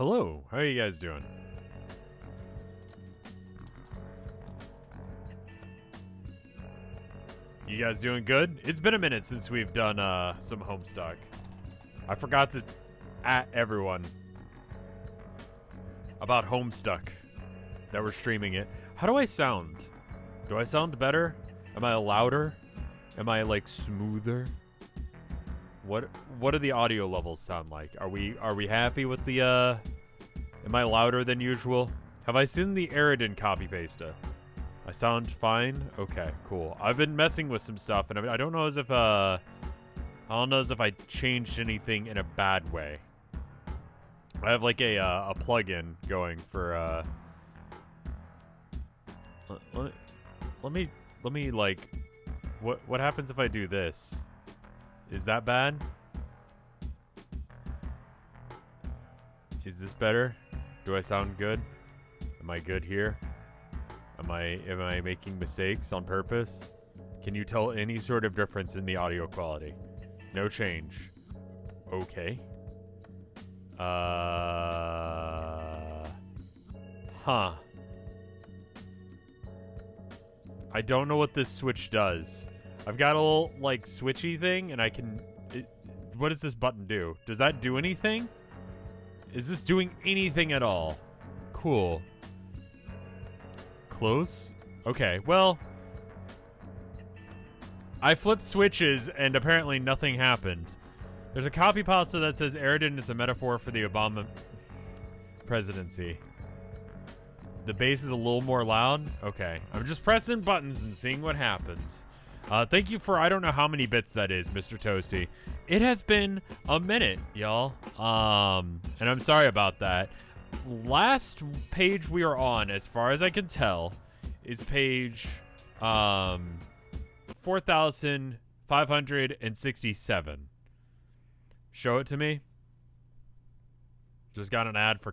Hello, how are you guys doing? You guys doing good? It's been a minute since we've done some Homestuck. I forgot to at everyone about Homestuck that we're streaming it. How do I sound? Do I sound better? Am I louder? Am I like smoother? What do the audio levels sound like? Are we happy with the am I louder than usual? Have I seen the Eridan copy pasta? I sound fine? Okay, cool. I've been messing with some stuff and I don't know as if I don't know as if I changed anything in a bad way. I have like a plugin going for let me like what happens if I do this? Is that bad? Is this better? Do I sound good? Am I good here? Am I making mistakes on purpose? Can you tell any sort of difference in the audio quality? No change. Okay. Huh. I don't know what this switch does. I've got a little, like, switchy thing, and I can... what does this button do? Does that do anything? Is this doing anything at all? Cool. Close? Okay, well... I flipped switches, and apparently nothing happened. There's a copy pasta that says Eridan is a metaphor for the Obama presidency. The bass is a little more loud? Okay. I'm just pressing buttons and seeing what happens. Thank you for I don't know how many bits that is, Mr. Toasty. It has been a minute, y'all. And I'm sorry about that. Last page we are on, as far as I can tell, is page 4,567. Show it to me. Just got an ad for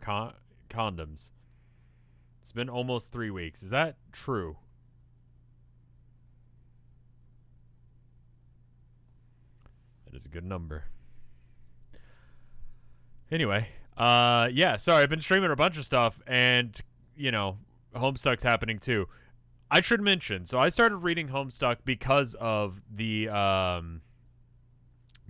condoms. It's been almost 3 weeks. Is that true? That is a good number. Anyway, yeah, sorry, I've been streaming a bunch of stuff, and, you know, Homestuck's happening too. I should mention, so I started reading Homestuck because of the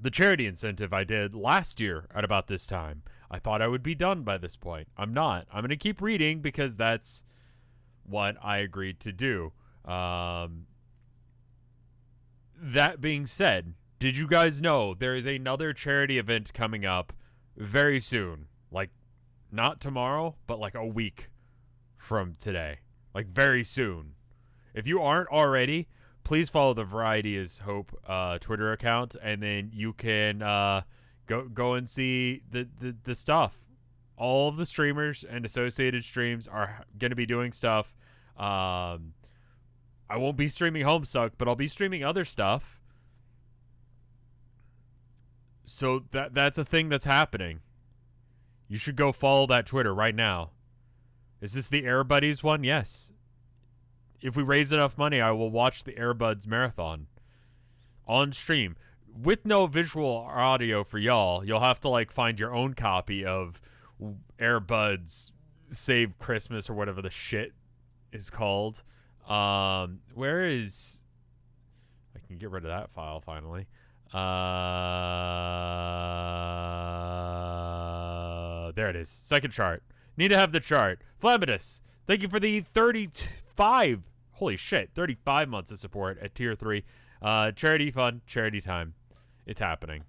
charity incentive I did last year at about this time. I thought I would be done by this point. I'm not. I'm going to keep reading because that's what I agreed to do. That being said, did you guys know there is another charity event coming up very soon? Like, not tomorrow, but like a week from today. Like, very soon. If you aren't already, please follow the Variety is Hope Twitter account, and then you can go and see the stuff. All of the streamers and associated streams are going to be doing stuff. I won't be streaming Homestuck, but I'll be streaming other stuff. So that's a thing that's happening. You should go follow that Twitter right now. Is this the Air Buddies one? Yes. If we raise enough money, I will watch the Air Buds marathon on stream with no visual or audio for y'all. You'll have to like find your own copy of Air Buds Save Christmas or whatever the shit is called. Where is... I can get rid of that file finally. There it is. Second chart. Need to have the chart. Flamadus, thank you for the 35. Holy shit, 35 months of support at tier 3. Charity fund, charity time. It's happening.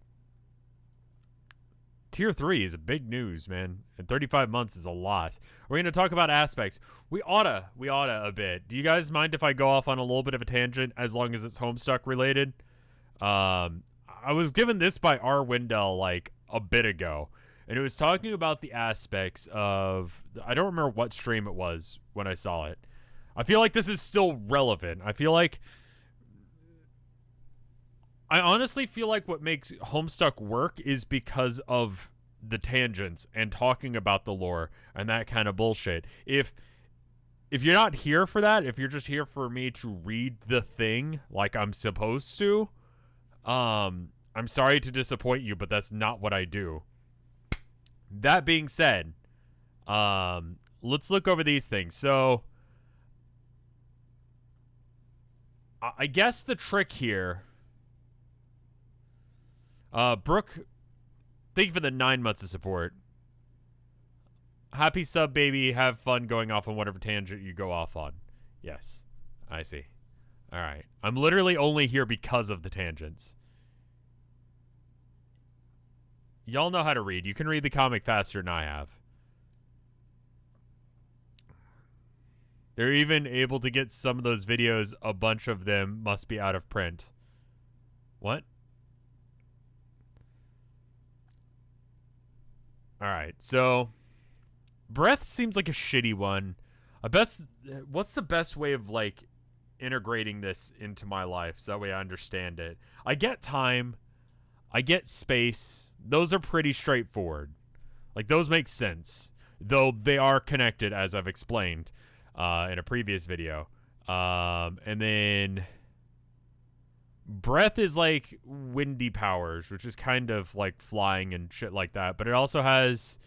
Tier 3 is a big news, man. And 35 months is a lot. We're going to talk about aspects. We oughta a bit. Do you guys mind if I go off on a little bit of a tangent as long as it's Homestuck related? I was given this by R. Wendell like a bit ago, and it was talking about the aspects of, I don't remember what stream it was when I saw it. I feel like this is still relevant. I honestly feel like what makes Homestuck work is because of the tangents and talking about the lore and that kind of bullshit. If you're not here for that, if you're just here for me to read the thing like I'm supposed to, I'm sorry to disappoint you, but that's not what I do. That being said, Let's look over these things. So I guess the trick here, Brooke, thank you for the 9 months of support. Happy sub, baby. Have fun going off on whatever tangent you go off on. Yes, I see. All right. I'm literally only here because of the tangents. Y'all know how to read. You can read the comic faster than I have. They're even able to get some of those videos. A bunch of them must be out of print. What? All right. So, breath seems like a shitty one. What's the best way of like integrating this into my life so that way I understand it? I get time. I get space. Those are pretty straightforward. Like, those make sense. Though they are connected, as I've explained in a previous video. And then breath is like windy powers, which is kind of like flying and shit like that. But it also has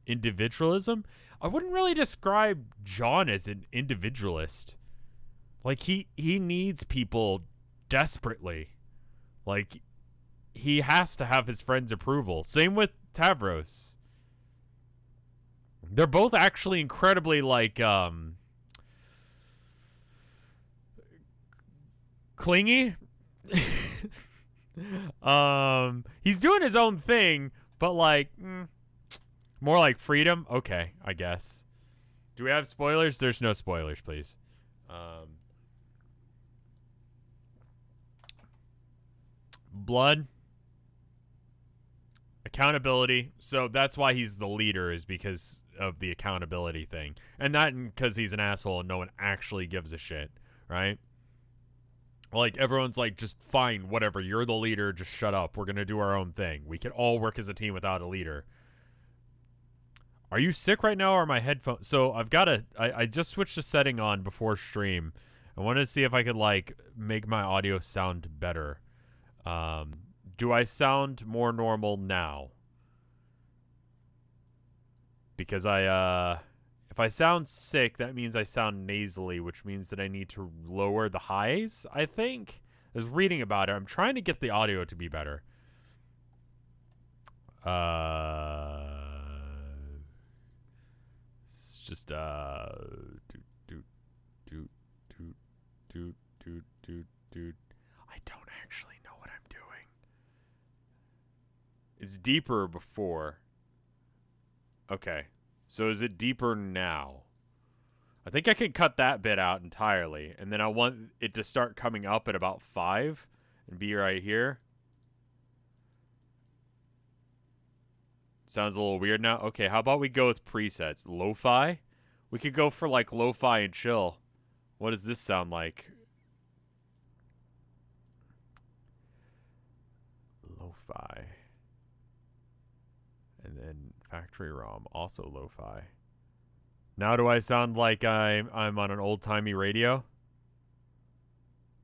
individualism. I wouldn't really describe John as an individualist. Like, he needs people desperately. Like, he has to have his friends' approval. Same with Tavros. They're both actually incredibly, like, clingy. He's doing his own thing, but, like, more like freedom. Okay, I guess. Do we have spoilers? There's no spoilers, please. Blood. Accountability. So that's why he's the leader, is because of the accountability thing. And not because he's an asshole and no one actually gives a shit, right? Like, everyone's like, just fine, whatever. You're the leader. Just shut up. We're going to do our own thing. We can all work as a team without a leader. Are you sick right now, or my headphones? So I've got I just switched a setting on before stream. I wanted to see if I could, like, make my audio sound better. Do I sound more normal now? Because if I sound sick, that means I sound nasally, which means that I need to lower the highs, I think. I was reading about it. I'm trying to get the audio to be better. It's just, I don't actually know what I'm doing. It's deeper before. Okay. So is it deeper now? I think I can cut that bit out entirely. And then I want it to start coming up at about 5 and be right here. Sounds a little weird now. Okay, how about we go with presets? Lo-fi? We could go for, like, lo-fi and chill. What does this sound like? Lo-fi. And then factory ROM, also lo-fi. Now do I sound like I'm on an old-timey radio?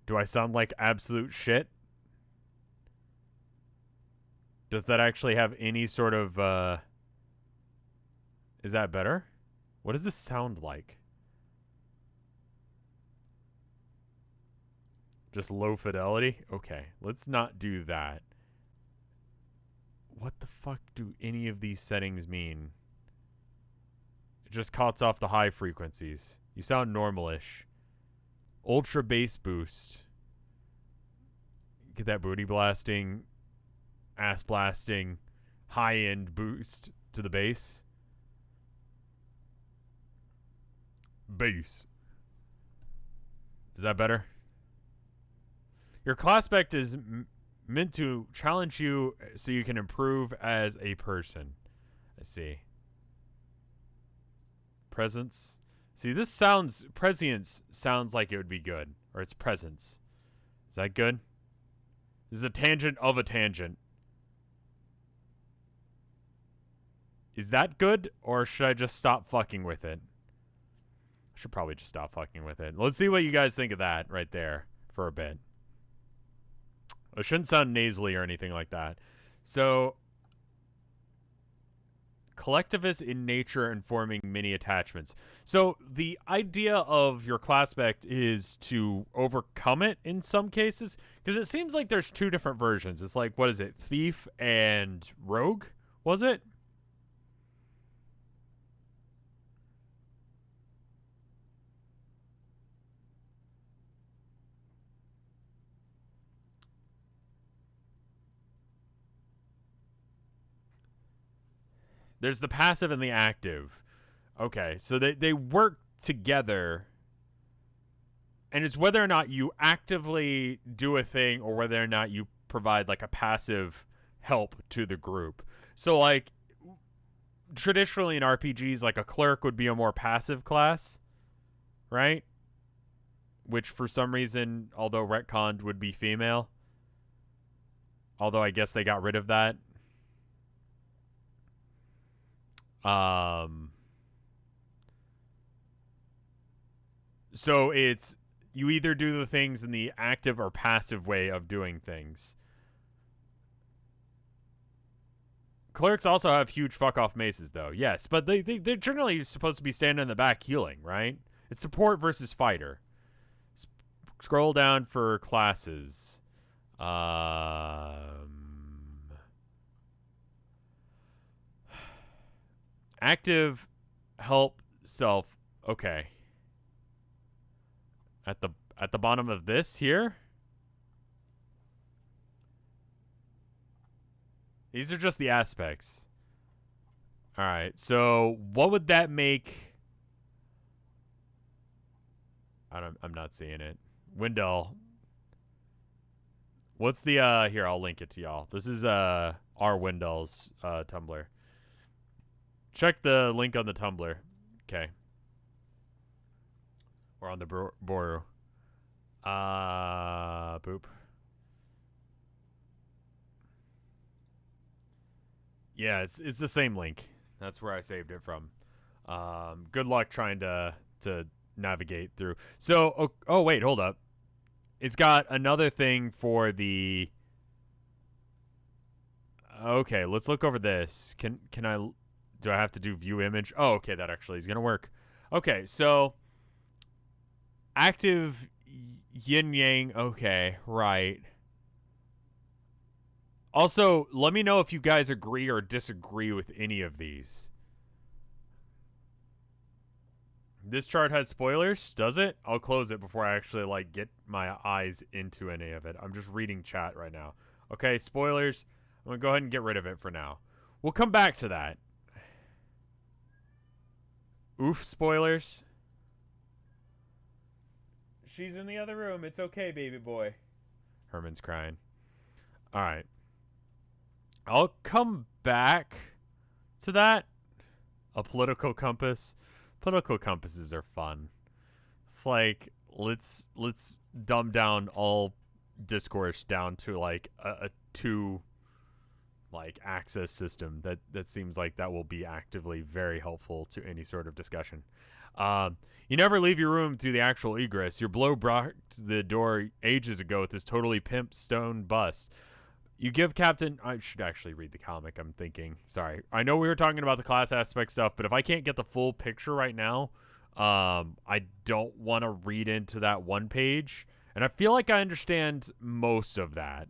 Do I sound like absolute shit? Does that actually have any sort of, is that better? What does this sound like? Just low fidelity? Okay, let's not do that. What the fuck do any of these settings mean? It just cuts off the high frequencies. You sound normalish. Ultra bass boost. Get that booty blasting, ass blasting, high-end boost to the bass. Bass. Is that better? Your class spec is meant to challenge you so you can improve as a person. I see. Presence. See, this sounds... Prescience sounds like it would be good. Or it's presence. Is that good? This is a tangent of a tangent. Is that good? Or should I just stop fucking with it? I should probably just stop fucking with it. Let's see what you guys think of that right there for a bit. It shouldn't sound nasally or anything like that. So, collectivist in nature and forming many attachments. So the idea of your class spec is to overcome it in some cases, because it seems like there's two different versions. It's like, what is it, thief and rogue? Was it? There's the passive and the active. Okay, so they work together. And it's whether or not you actively do a thing or whether or not you provide like a passive help to the group. So like traditionally in RPGs, like a cleric would be a more passive class, right? Which for some reason, although retconned, would be female. Although I guess they got rid of that. So it's you either do the things in the active or passive way of doing things. Clerics also have huge fuck off maces though. Yes, but they're generally supposed to be standing in the back healing, right? It's support versus fighter. Scroll down for classes. Active, help, self. Okay. At the bottom of this here. These are just the aspects. All right. So what would that make? I'm not seeing it. Wendell. What's the here, I'll link it to y'all. This is our Wendell's Tumblr. Check the link on the Tumblr. Okay. Or on the Boru. Boop. Yeah, it's the same link. That's where I saved it from. Good luck trying to navigate through. So, oh wait, hold up. It's got another thing for the. Okay, let's look over this. Can I? Do I have to do view image? Oh, okay, that actually is gonna work. Okay, so active yin yang. Okay, right. Also, let me know if you guys agree or disagree with any of these. This chart has spoilers, does it? I'll close it before I actually like get my eyes into any of it. I'm just reading chat right now. Okay, spoilers. I'm gonna go ahead and get rid of it for now. We'll come back to that. Oof, spoilers. She's in the other room. It's okay, baby boy. Herman's crying. All right. I'll come back to that. A political compass. Political compasses are fun. It's like let's dumb down all discourse down to like a two like access system that seems like that will be actively very helpful to any sort of discussion. You never leave your room through the actual egress. Your blow blocked the door ages ago with this totally pimp stone bus. You give Captain... I should actually read the comic, I'm thinking. Sorry. I know we were talking about the class aspect stuff, but if I can't get the full picture right now, I don't want to read into that one page. And I feel like I understand most of that.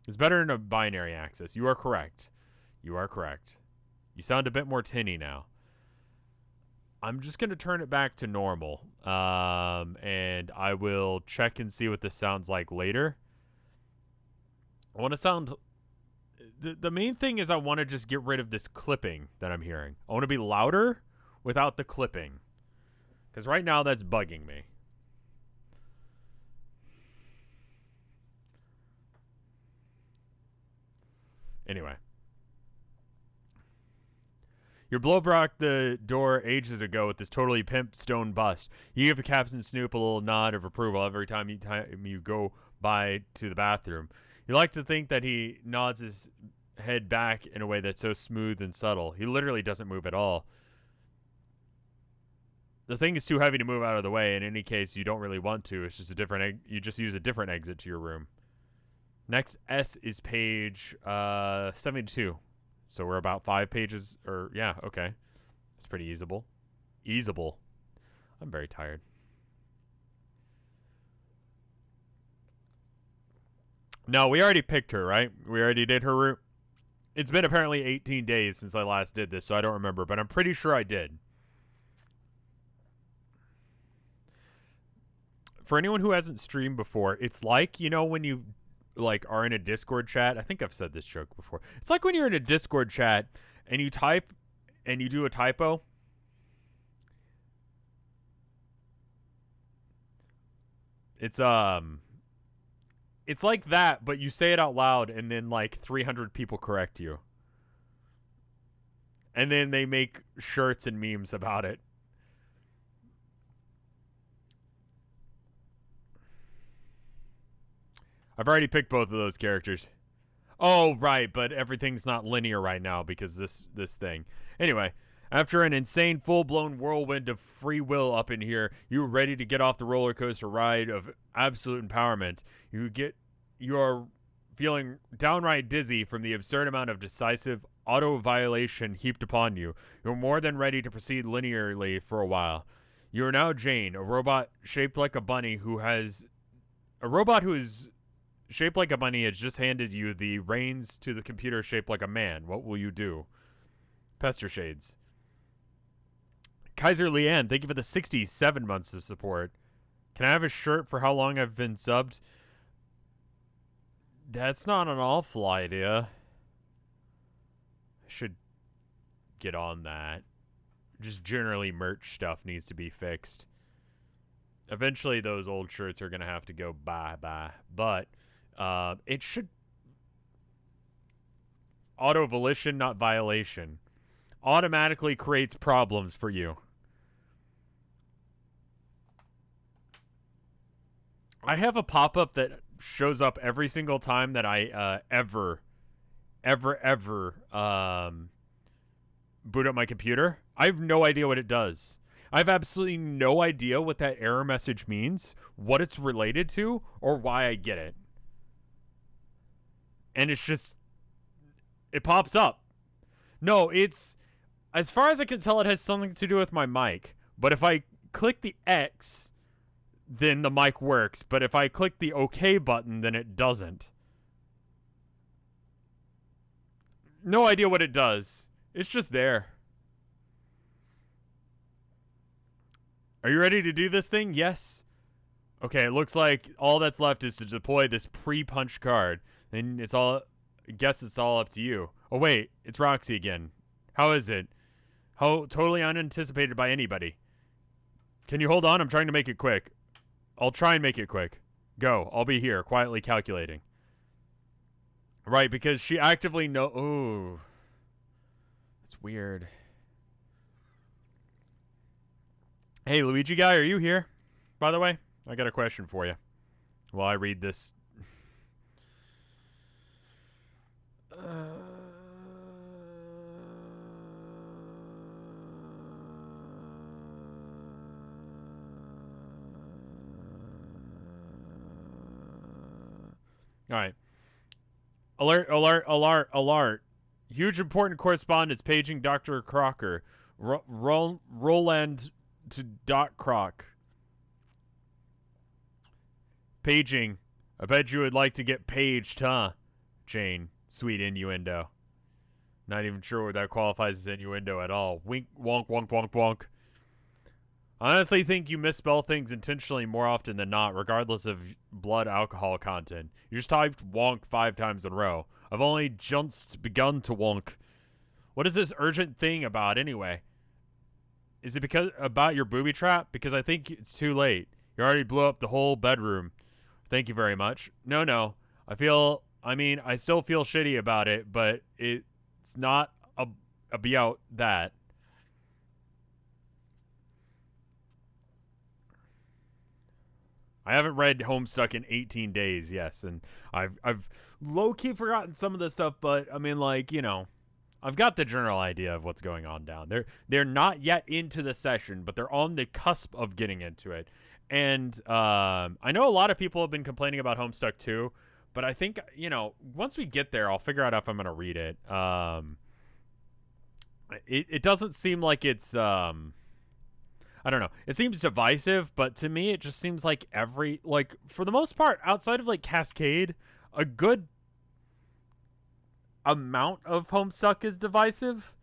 It's better than a binary access. You are correct. You are correct. You sound a bit more tinny now. I'm just going to turn it back to normal. And I will check and see what this sounds like later. I want to sound... The main thing is I want to just get rid of this clipping that I'm hearing. I want to be louder without the clipping. Because right now that's bugging me. Anyway. Your blow broke the door ages ago with this totally pimp stone bust. You give the Captain Snoop a little nod of approval every time you go by to the bathroom. You like to think that he nods his head back in a way that's so smooth and subtle. He literally doesn't move at all. The thing is too heavy to move out of the way. In any case, you don't really want to. It's just a different... You just use a different exit to your room. Next S is page 72. So we're about 5 pages, or yeah, okay. It's pretty easable. Easable. I'm very tired. No, we already picked her, right? We already did her route. It's been apparently 18 days since I last did this, so I don't remember, but I'm pretty sure I did. For anyone who hasn't streamed before, it's like, you know, when you like are in a Discord chat. I think I've said this joke before. It's like when you're in a Discord chat and you type and you do a typo. It's like that, but you say it out loud and then like 300 people correct you. And then they make shirts and memes about it. I've already picked both of those characters. Oh, right, but everything's not linear right now because this thing. Anyway, after an insane full-blown whirlwind of free will up in here, you are ready to get off the roller coaster ride of absolute empowerment. You are feeling downright dizzy from the absurd amount of decisive auto-violation heaped upon you. You're more than ready to proceed linearly for a while. You are now Jane, a robot shaped like a bunny who is shaped like a bunny has just handed you the reins to the computer shaped like a man. What will you do? Pester Shades. Kaiser Leanne, thank you for the 67 months of support. Can I have a shirt for how long I've been subbed? That's not an awful idea. I should get on that. Just generally merch stuff needs to be fixed. Eventually those old shirts are going to have to go bye-bye. But it should... Auto-volition, not violation. Automatically creates problems for you. I have a pop-up that shows up every single time that I ever boot up my computer. I have no idea what it does. I have absolutely no idea what that error message means, what it's related to, or why I get it. And it's just... It pops up. No, it's... As far as I can tell, it has something to do with my mic. But if I click the X, then the mic works. But if I click the OK button, then it doesn't. No idea what it does. It's just there. Are you ready to do this thing? Yes. Okay, it looks like all that's left is to deploy this pre-punch card. Then it's all... I guess it's all up to you. Oh, wait. It's Roxy again. How is it? How totally unanticipated by anybody. Can you hold on? I'm trying to make it quick. I'll try and make it quick. Go. I'll be here, quietly calculating. Right, because she actively Ooh. That's weird. Hey, Luigi guy, are you here? By the way, I got a question for you. While I read this. All right. Alert, alert, alert, alert. Huge important correspondence paging Dr. Crocker. Roland to Doc Croc. Paging. I bet you would like to get paged, huh? Jane. Sweet innuendo. Not even sure what that qualifies as innuendo at all. Wink, wonk, wonk, wonk, wonk. I honestly think you misspell things intentionally more often than not, regardless of blood alcohol content. You just typed wonk 5 times in a row. I've only just begun to wonk. What is this urgent thing about anyway? Is it about your booby trap? Because I think it's too late. You already blew up the whole bedroom. Thank you very much. No. I still feel shitty about it, but it's not about that. I haven't read Homestuck in 18 days, yes, and I've low-key forgotten some of this stuff, but I mean, like, you know, I've got the general idea of what's going on down. They're not yet into the session, but they're on the cusp of getting into it. And I know a lot of people have been complaining about Homestuck too, but I think, you know, once we get there, I'll figure out if I'm going to read it. it doesn't seem like it's I don't know. It seems divisive, but to me, it just seems like for the most part, outside of like Cascade, a good amount of Homestuck is divisive.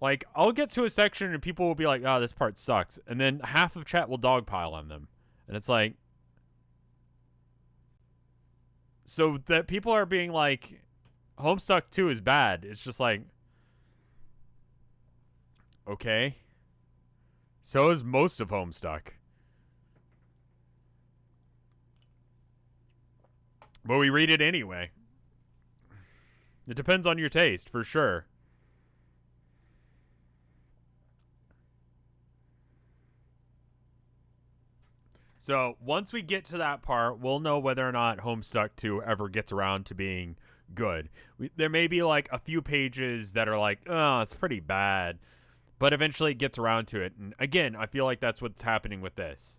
Like, I'll get to a section and people will be like, "Oh, this part sucks," and then half of chat will dogpile on them, and it's like, so that people are being like, Homestuck 2 is bad. It's just like, okay. So is most of Homestuck. But we read it anyway. It depends on your taste, for sure. So once we get to that part, we'll know whether or not Homestuck 2 ever gets around to being good. There may be like a few pages that are like, oh, it's pretty bad. But eventually it gets around to it. And again, I feel like that's what's happening with this.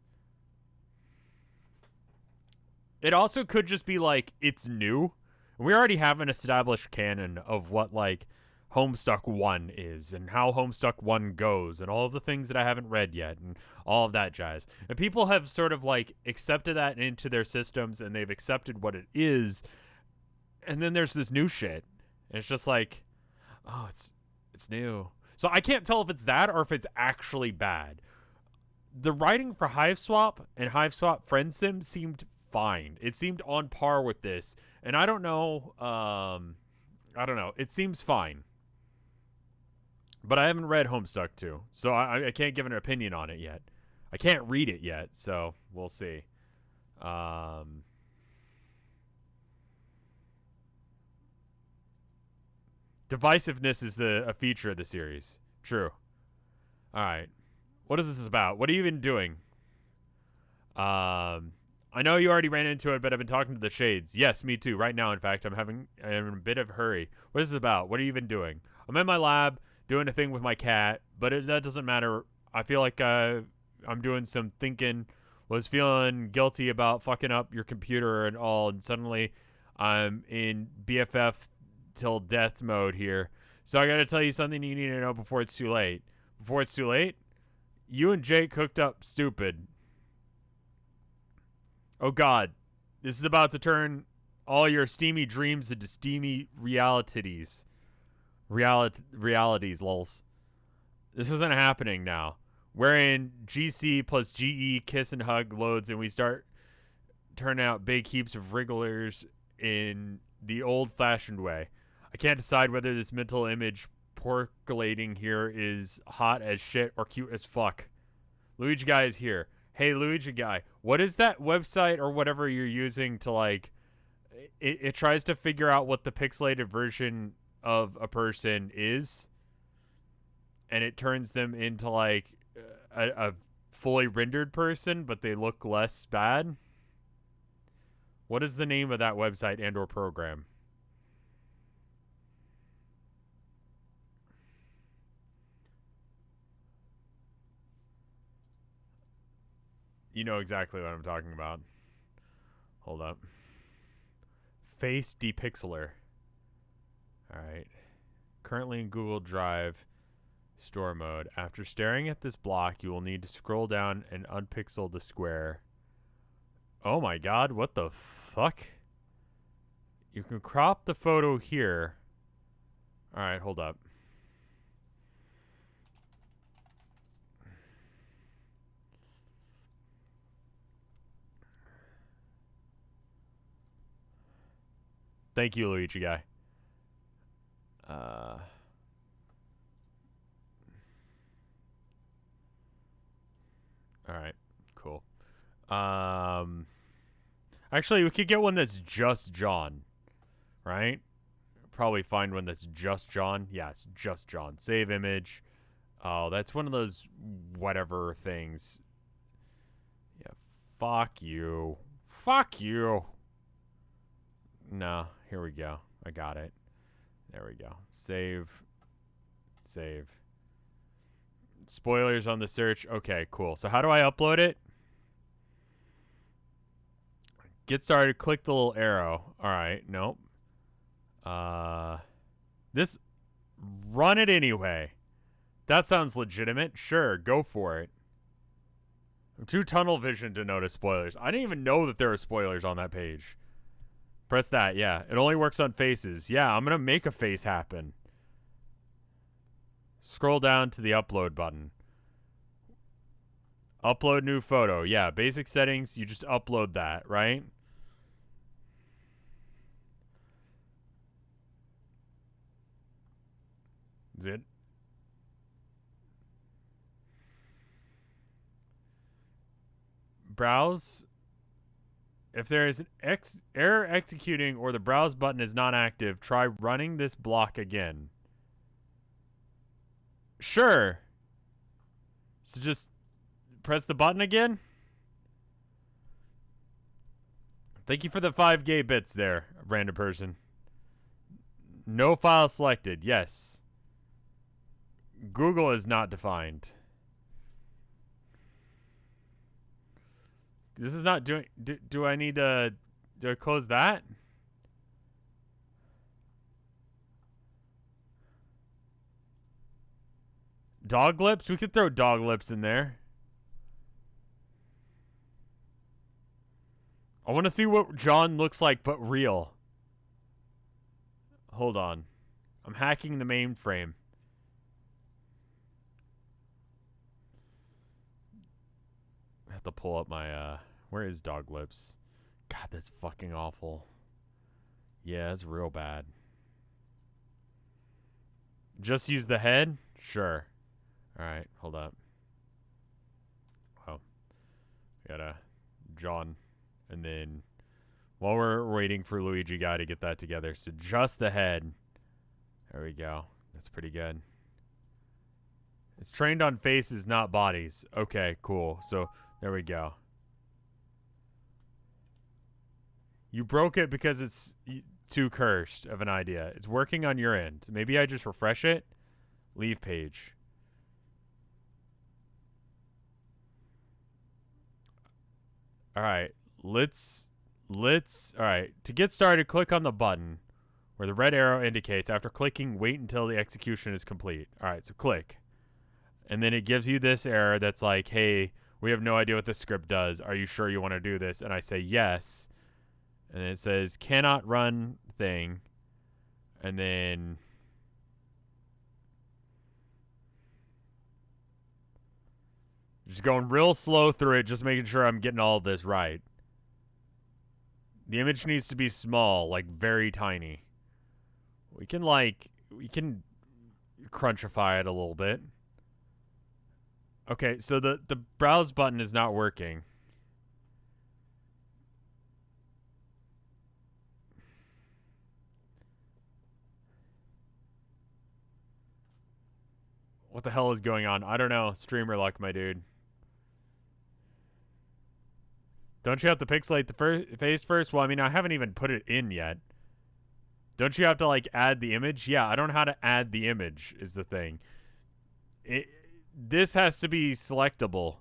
It also could just be like, it's new. We already have an established canon of what like Homestuck 1 is and how Homestuck 1 goes and all of the things that I haven't read yet and all of that jazz. And people have sort of like accepted that into their systems and they've accepted what it is. And then there's this new shit. And it's just like, oh, it's new. So I can't tell if it's that or if it's actually bad. The writing for Hive Swap and Hive Swap Friend Sim seemed fine. It seemed on par with this. And I don't know. I don't know. It seems fine. But I haven't read Homestuck 2. So I can't give an opinion on it yet. I can't read it yet. So we'll see. Divisiveness is a feature of the series. True. All right. What is this about? What are you even doing? I know you already ran into it, but I've been talking to the Shades. Yes, me too. Right now, in fact, I'm in a bit of a hurry. What is this about? What are you even doing? I'm in my lab doing a thing with my cat, but that doesn't matter. I feel like I'm doing some thinking. Was feeling guilty about fucking up your computer and all, and suddenly I'm in BFF till death mode here. So I gotta tell you something you need to know before it's too late. Before it's too late, you and Jake hooked up stupid. Oh god, this is about to turn all your steamy dreams into steamy realities. Realities, lols. This isn't happening now. We're in GC plus GE kiss and hug loads, and we start turning out big heaps of wrigglers in the old-fashioned way. I can't decide whether this mental image percolating here is hot as shit or cute as fuck. Luigi Guy is here. Hey, Luigi Guy, what is that website or whatever you're using to, like... It tries to figure out what the pixelated version of a person is, and it turns them into, like, a fully rendered person, but they look less bad? What is the name of that website and or program? You know exactly what I'm talking about. Hold up. Face Depixeler. Alright. Currently in Google Drive store mode. After staring at this block, you will need to scroll down and unpixel the square. Oh my god, what the fuck? You can crop the photo here. Alright, hold up. Thank you, Luigi Guy. Alright, cool. Actually, we could get one that's just John. Right? Probably find one that's just John. Yes, just John. Save image. Oh, that's one of those whatever things. Yeah, fuck you. Fuck you. No, here we go. I got it. There we go. Save. Save. Spoilers on the search. Okay, cool. So how do I upload it? Get started. Click the little arrow. All right. Nope. This. Run it anyway. That sounds legitimate. Sure, go for it. I'm too tunnel vision to notice spoilers. I didn't even know that there were spoilers on that page. Press that, yeah. It only works on faces. Yeah, I'm going to make a face happen. Scroll down to the upload button. Upload new photo. Yeah, basic settings, you just upload that, right? Is it? Browse. If there is an error executing or the browse button is not active, try running this block again. Sure. So just press the button again. Thank you for the 5 gay bits there, random person. No file selected. Yes. Google is not defined. This is not doing... Do I need to... Do I close that? Dog lips? We could throw dog lips in there. I want to see what John looks like, but real. Hold on. I'm hacking the mainframe. I have to pull up my, where is dog lips? God, that's fucking awful. Yeah, that's real bad. Just use the head? Sure. Alright, hold up. Oh. We got a John. And then, while we're waiting for Luigi Guy to get that together, so just the head. There we go. That's pretty good. It's trained on faces, not bodies. Okay, cool. So, there we go. You broke it because it's too cursed of an idea. It's working on your end. Maybe I just refresh it. Leave page. Alright. Let's all right, to get started, click on the button where the red arrow indicates. After clicking, wait until the execution is complete. All right, so click, and then it gives you this error that's like, hey, we have no idea what the script does, are you sure you want to do this? And I say yes, and it says cannot run thing, and then just going real slow through it, just making sure I'm getting all of this right. The image needs to be small, like very tiny. We can crunchify it a little bit. Okay, so the browse button is not working. What the hell is going on? I don't know. Streamer luck, my dude. Don't you have to pixelate the face first? Well, I mean, I haven't even put it in yet. Don't you have to, like, add the image? Yeah, I don't know how to add the image is the thing. This has to be selectable.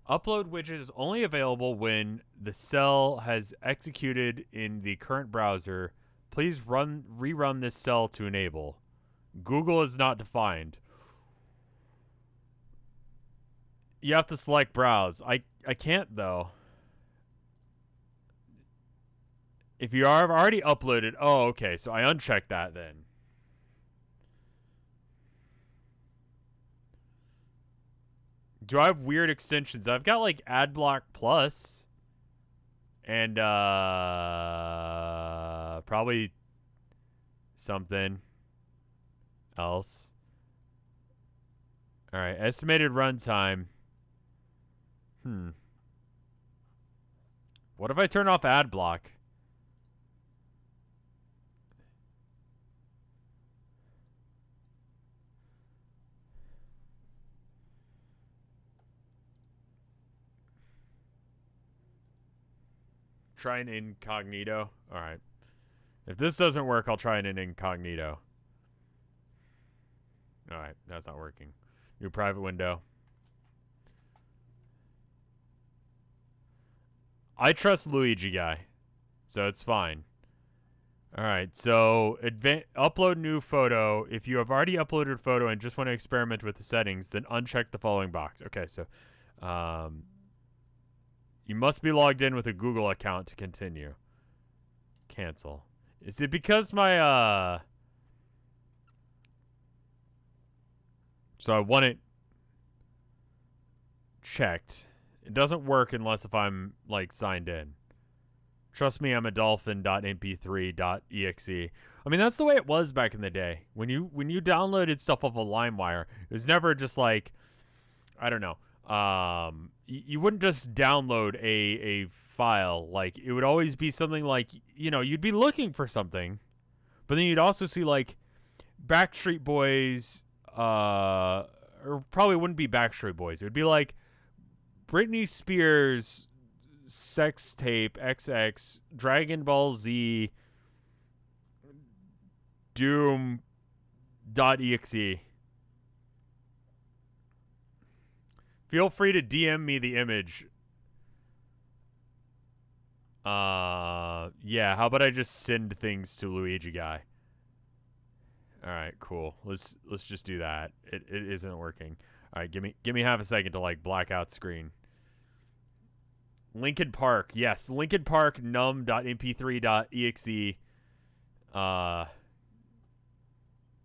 Upload widget is only available when the cell has executed in the current browser. Please rerun this cell to enable. Google is not defined. You have to select browse. I can't, though. If you are already uploaded... Oh, okay. So I uncheck that then. Do I have weird extensions? I've got, like, Adblock Plus. And, probably something else. Alright, estimated runtime. What if I turn off ad block? Try an incognito. Alright. If this doesn't work, I'll try an incognito. Alright, that's not working. New private window. I trust Luigi Guy, so it's fine. All right, so upload new photo. If you have already uploaded a photo and just want to experiment with the settings, then uncheck the following box. Okay, so you must be logged in with a Google account to continue. Cancel. Is it because my so I want it checked. It doesn't work unless if I'm like signed in. Trust me, I'm a dolphin.mp3.exe. I mean, that's the way it was back in the day. When you downloaded stuff off of LimeWire, it was never just like, I don't know. You wouldn't just download a file. Like, it would always be something like, you know, you'd be looking for something, but then you'd also see like Backstreet Boys, or probably wouldn't be Backstreet Boys. It would be like Britney Spears sex tape XX Dragon Ball Z Doom.exe. Feel free to DM me the image. Yeah, how about I just send things to Luigi Guy? All right, cool. Let's just do that. It isn't working. All right, give me half a second to like black out screen. Linkin Park, yes, Linkin Park num.mp3.exe.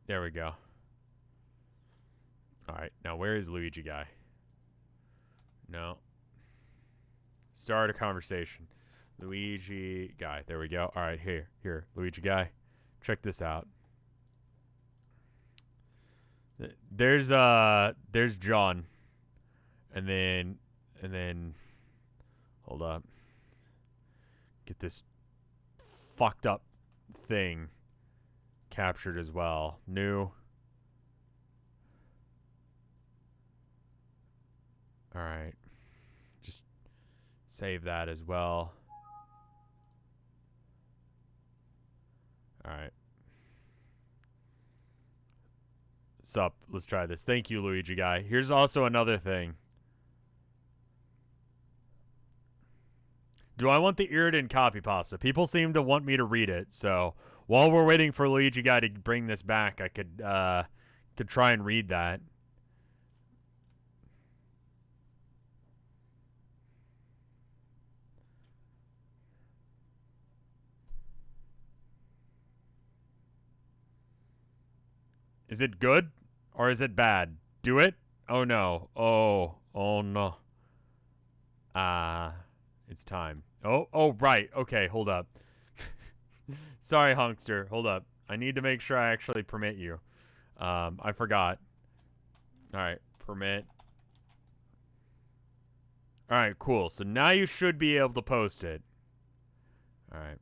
There we go. All right, now where is Luigi Guy? No. Start a conversation. Luigi Guy. There we go. All right, here, Luigi Guy. Check this out. There's John, and then hold up. Get this fucked up thing captured as well. New. All right. Just save that as well. All right. Sup? Let's try this. Thank you, Luigi Guy. Here's also another thing. Do I want the Iridan copy pasta? People seem to want me to read it, so while we're waiting for Luigi Guy to bring this back, I could try and read that. Is it good or is it bad? Do it? Oh no. Oh no. It's time. Oh right. Okay, hold up. Sorry, Honkster. Hold up. I need to make sure I actually permit you. I forgot. All right, permit. All right, cool. So now you should be able to post it. All right.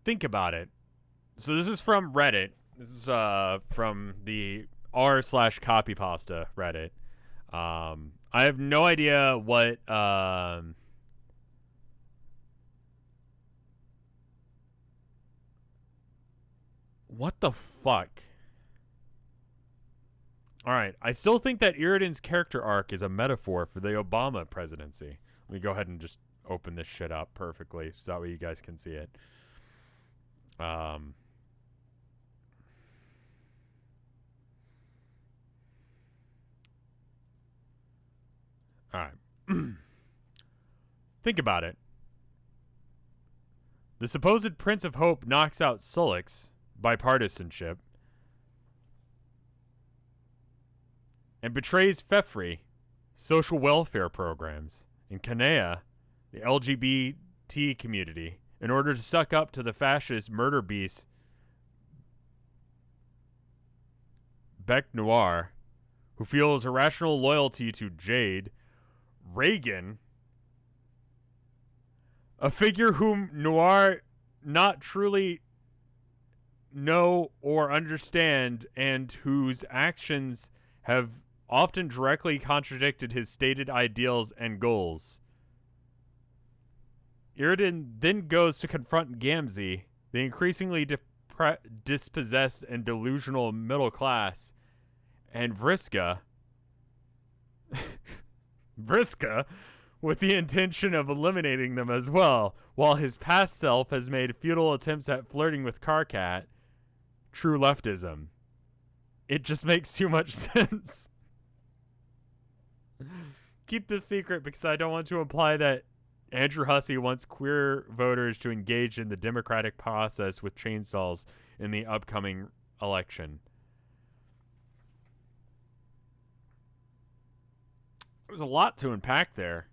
Think about it. So this is from Reddit. This is from the r/copypasta Reddit. I have no idea what what the fuck. All right, I still think that Iridan's character arc is a metaphor for the Obama presidency. Let me go ahead and just open this shit up perfectly so that way you guys can see it. All right. Think about it. The supposed Prince of Hope knocks out Sulix, bipartisanship, and betrays Fefri, social welfare programs, and Kanea, the LGBT community, in order to suck up to the fascist murder beast Bec Noir, who feels irrational loyalty to Jade, Reagan, a figure whom Noir not truly know or understand and whose actions have often directly contradicted his stated ideals and goals. Iridan then goes to confront Gamzee, the increasingly dispossessed and delusional middle class, and Vriska, with the intention of eliminating them as well, while his past self has made futile attempts at flirting with Karkat. True leftism. It just makes too much sense. Keep this secret because I don't want to imply that Andrew Hussey wants queer voters to engage in the democratic process with chainsaws in the upcoming election. There's a lot to unpack there.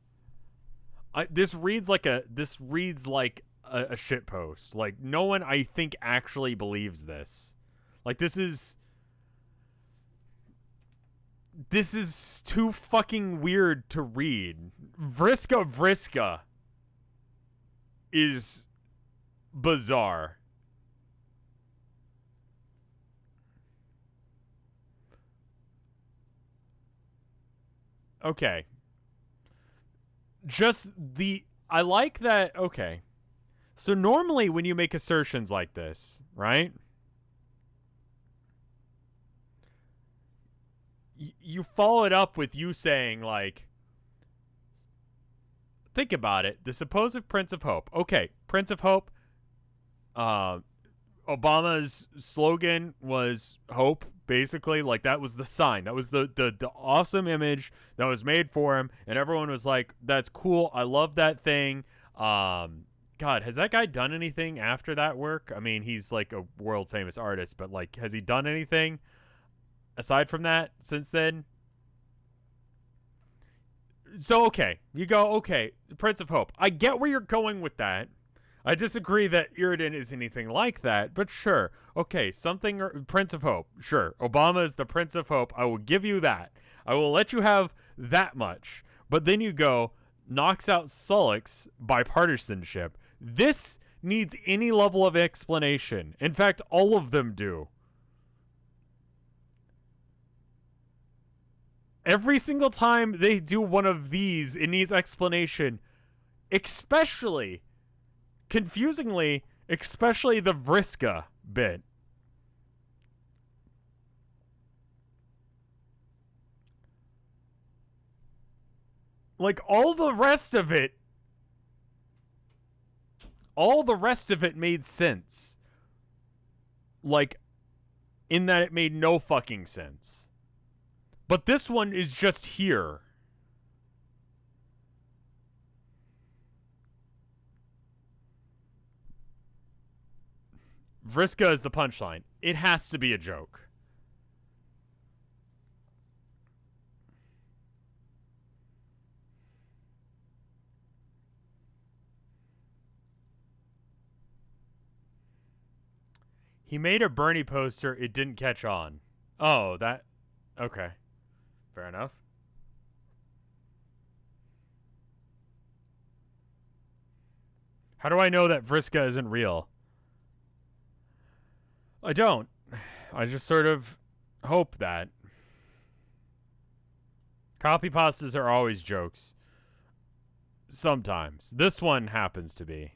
This reads like a shit post. Like, no one, I think, actually believes this. Like, this is too fucking weird to read. Vriska is bizarre. Okay. I like that. Okay. So normally when you make assertions like this, right? You follow it up with you saying, like, think about it. The supposed Prince of Hope. Okay, Prince of Hope. Obama's slogan was hope, basically. Like, that was the sign. That was the awesome image that was made for him. And everyone was like, that's cool. I love that thing. God, has that guy done anything after that work? I mean, he's like a world famous artist, but like, has he done anything aside from that since then? So, okay, you go, okay, Prince of Hope. I get where you're going with that. I disagree that Iridan is anything like that, but sure. Okay, Prince of Hope. Sure, Obama is the Prince of Hope. I will give you that. I will let you have that much. But then you go, knocks out Sullick's bipartisanship. This needs any level of explanation. In fact, all of them do. Every single time they do one of these, it needs explanation. Especially, confusingly, especially the Vriska bit. Like, all the rest of it made sense. Like, in that it made no fucking sense. But this one is just here. Vriska is the punchline. It has to be a joke. He made a Bernie poster. It didn't catch on. Oh, that... Okay. Fair enough. How do I know that Vriska isn't real? I don't. I just sort of hope that. Copy pastas are always jokes. Sometimes. This one happens to be.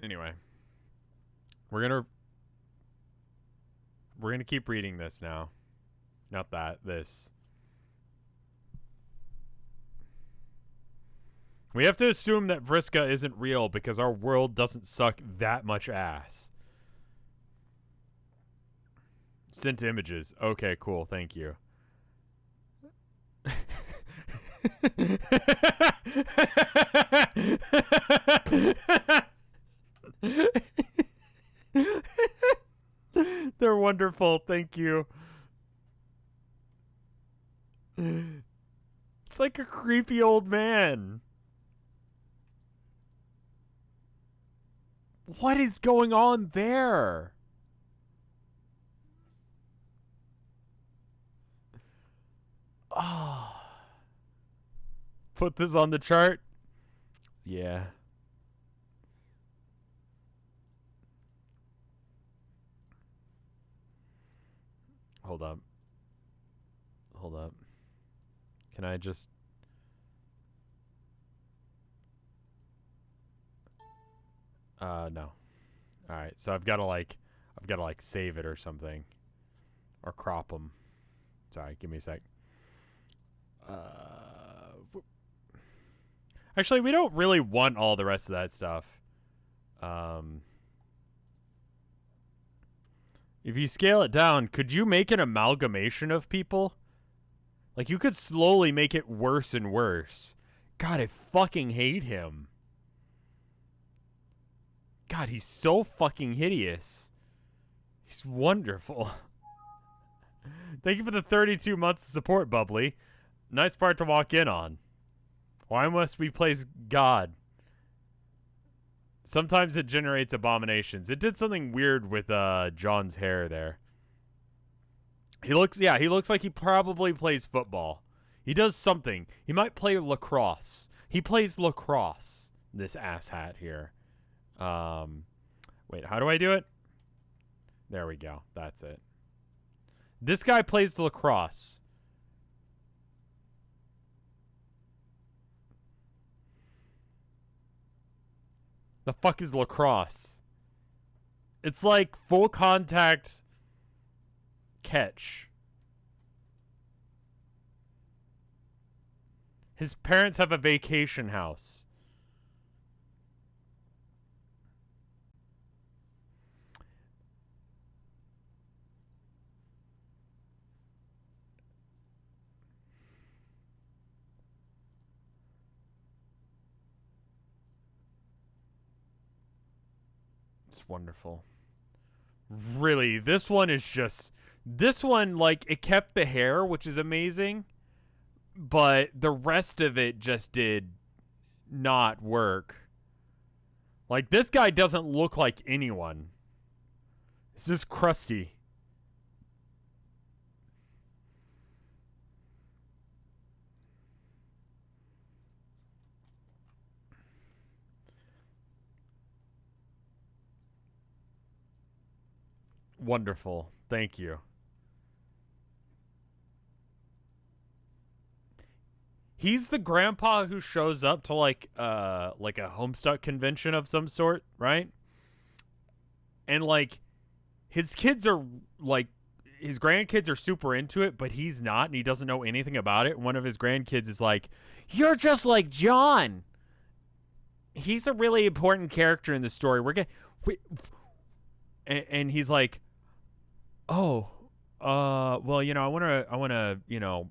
Anyway. We're gonna keep reading this now. Not that, this. We have to assume that Vriska isn't real because our world doesn't suck that much ass. Sent images. Okay, cool. Thank you. They're wonderful. Thank you. It's like a creepy old man. What is going on there? Oh. Put this on the chart? Yeah. Hold up. Hold up. Can I just... no. Alright, so I've got to like save it or something. Or crop them. Sorry, give me a sec. Actually, we don't really want all the rest of that stuff. If you scale it down, could you make an amalgamation of people? Like, you could slowly make it worse and worse. God, I fucking hate him. God, he's so fucking hideous. He's wonderful. Thank you for the 32 months of support, Bubbly. Nice part to walk in on. Why must we place God? Sometimes it generates abominations. It did something weird with John's hair there. He looks like he probably plays football. He does something. He might play lacrosse. He plays lacrosse, this asshat here. Wait, how do I do it? There we go. That's it. This guy plays lacrosse. The fuck is lacrosse? It's like full contact catch. His parents have a vacation house. It's wonderful. Really, this one is just... This one, like, it kept the hair, which is amazing. But the rest of it just did not work. Like, this guy doesn't look like anyone. It's just crusty. Wonderful. Thank you. He's the grandpa who shows up to like a Homestuck convention of some sort, right? And like his kids are like his grandkids are super into it, but he's not, and he doesn't know anything about it. One of his grandkids is like, "You're just like John. He's a really important character in the story. And he's like, "Oh, well, you know, I wanna, you know,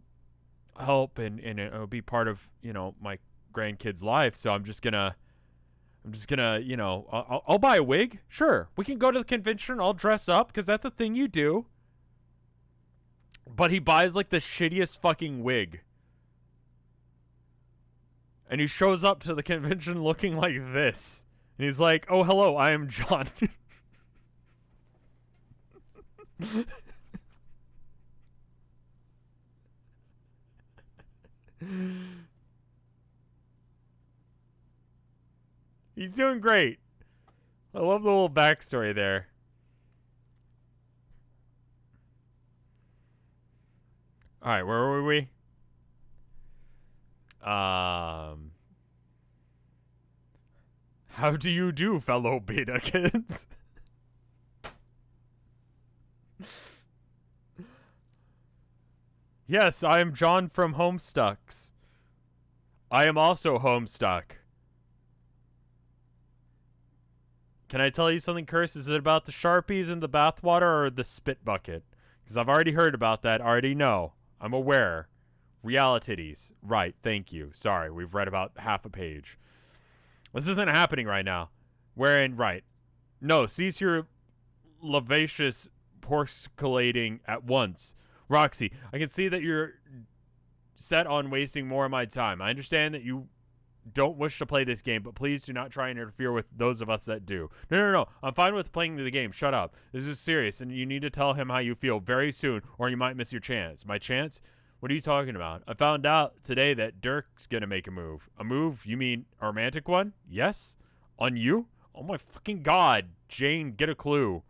help and be part of, you know, my grandkid's life. So I'm just gonna, you know, I'll buy a wig. Sure, we can go to the convention. I'll dress up because that's a thing you do." But he buys like the shittiest fucking wig, and he shows up to the convention looking like this, and he's like, "Oh, hello, I am John." He's doing great. I love the little backstory there. All right, where were we? How do you do, fellow beta kids? Yes, I am John from Homestucks. I am also Homestuck. Can I tell you something, Curse? Is it about the Sharpies in the bathwater or the spit bucket? Because I've already heard about that. I already know. I'm aware. Realities. Right, thank you. Sorry, we've read about half a page. This isn't happening right now. Wherein, right. No, cease your lavacious porcelating at once. Roxy, I can see that you're set on wasting more of my time. I understand that you don't wish to play this game, but please do not try and interfere with those of us that do. No. I'm fine with playing the game. Shut up. This is serious, and you need to tell him how you feel very soon, or you might miss your chance. My chance? What are you talking about? I found out today that Dirk's gonna make a move. A move? You mean a romantic one? Yes? On you? Oh my fucking god. Jane, get a clue.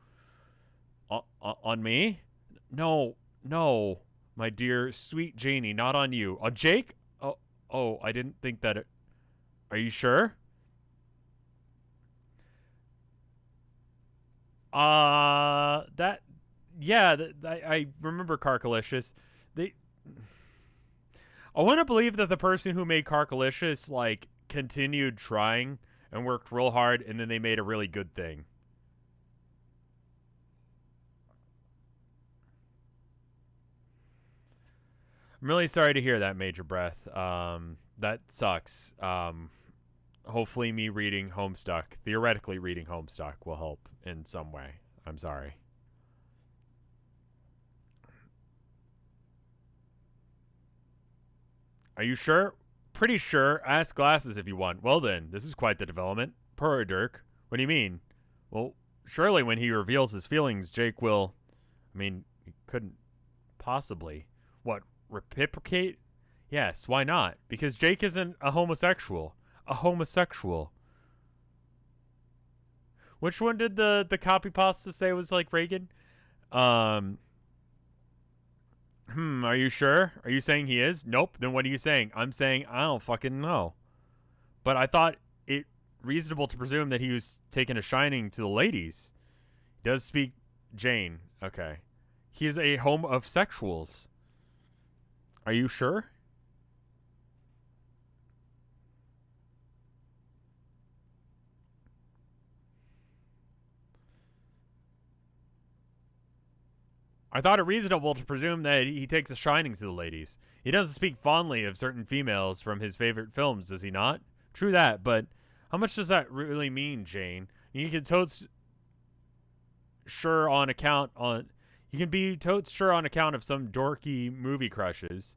On me? No. My dear sweet Janie, not on you. On Jake? Oh, I didn't think that it... Are you sure? That... Yeah, I remember Carcalicious. They... I want to believe that the person who made Carcalicious, like, continued trying and worked real hard, and then they made a really good thing. I'm really sorry to hear that, Major Breath. That sucks. Hopefully me reading Homestuck, theoretically reading Homestuck, will help in some way. I'm sorry. Are you sure? Pretty sure. Ask Glasses if you want. Well then, this is quite the development. Poor Dirk. What do you mean? Well, surely when he reveals his feelings, Jake will... I mean, he couldn't possibly... What, reciprocate? Yes, why not? Because Jake isn't a homosexual. A homosexual. Which one did the copy pasta say was like Reagan? Are you sure? Are you saying he is? Nope. Then what are you saying? I'm saying I don't fucking know. But I thought it reasonable to presume that he was taking a shining to the ladies. He does speak Jane. Okay. He is a homosexuals. Are you sure? I thought it reasonable to presume that he takes a shining to the ladies. He doesn't speak fondly of certain females from his favorite films, does he not? True that, but how much does that really mean, Jane? You can totes sure on account on... You can be totes sure on account of some dorky movie crushes.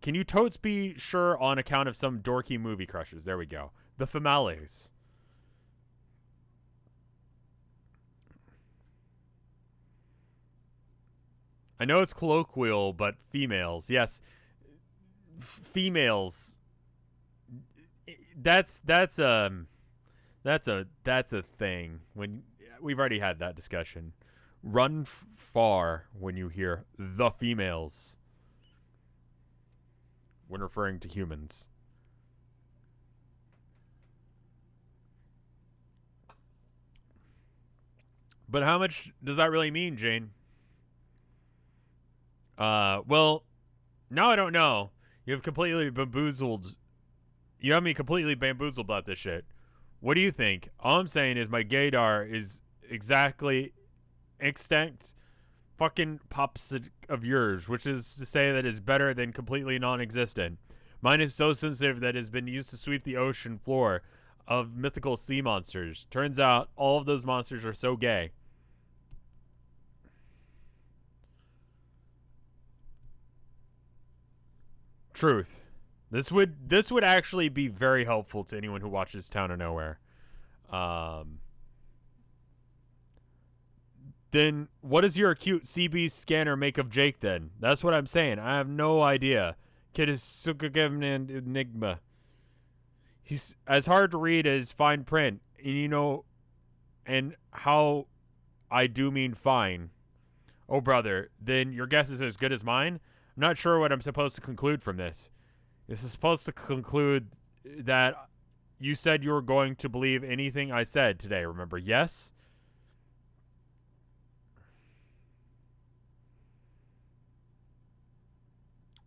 Can you totes be sure on account of some dorky movie crushes? There we go. The females. I know it's colloquial, but females, yes, females. That's a thing. When we've already had that discussion, run far when you hear the females when referring to humans. But how much does that really mean, Jane? Well, now I don't know. You have completely bamboozled. You have me completely bamboozled about this shit. What do you think? All I'm saying is my gaydar is exactly extinct fucking pops of yours, which is to say that is better than completely non-existent. Mine is so sensitive that it has been used to sweep the ocean floor of mythical sea monsters. Turns out all of those monsters are so gay. Truth. This would actually be very helpful to anyone who watches Town of Nowhere. Then what does your acute CB scanner make of Jake then? That's what I'm saying. I have no idea. Kid is an enigma. He's as hard to read as fine print. And you know, and how I do mean fine. Oh, brother, then your guess is as good as mine? I'm not sure what I'm supposed to conclude from this. This is supposed to conclude that you said you were going to believe anything I said today, remember? Yes?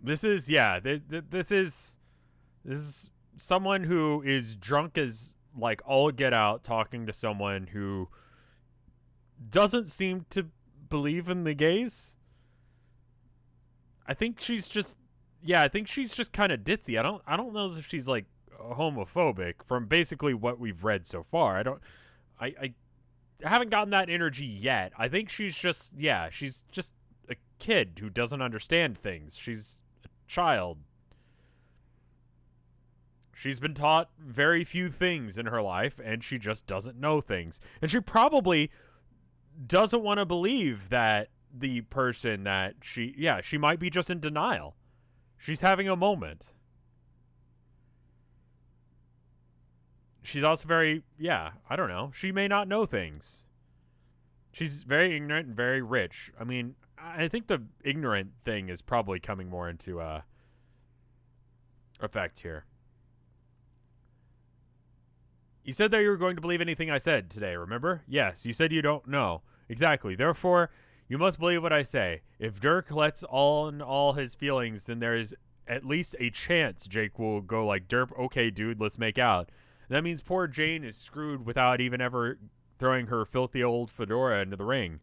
This is, yeah, this is someone who is drunk as, like, all get out talking to someone who doesn't seem to believe in the gays. I think she's just, yeah, I think she's just kind of ditzy. I don't know if she's like homophobic from basically what we've read so far. I haven't gotten that energy yet. I think she's just, yeah, she's just a kid who doesn't understand things. She's a child. She's been taught very few things in her life, and she just doesn't know things. And she probably doesn't want to believe that the person that she might be just in denial. She's having a moment. She's also very, yeah, I don't know. She may not know things. She's very ignorant and very rich. I mean, I think the ignorant thing is probably coming more into effect here. You said that you were going to believe anything I said today, remember? Yes, you said you don't know. Exactly. Therefore, you must believe what I say. If Dirk lets all his feelings, then there is at least a chance Jake will go like, Derp, okay, dude, let's make out. That means poor Jane is screwed without even ever throwing her filthy old fedora into the ring.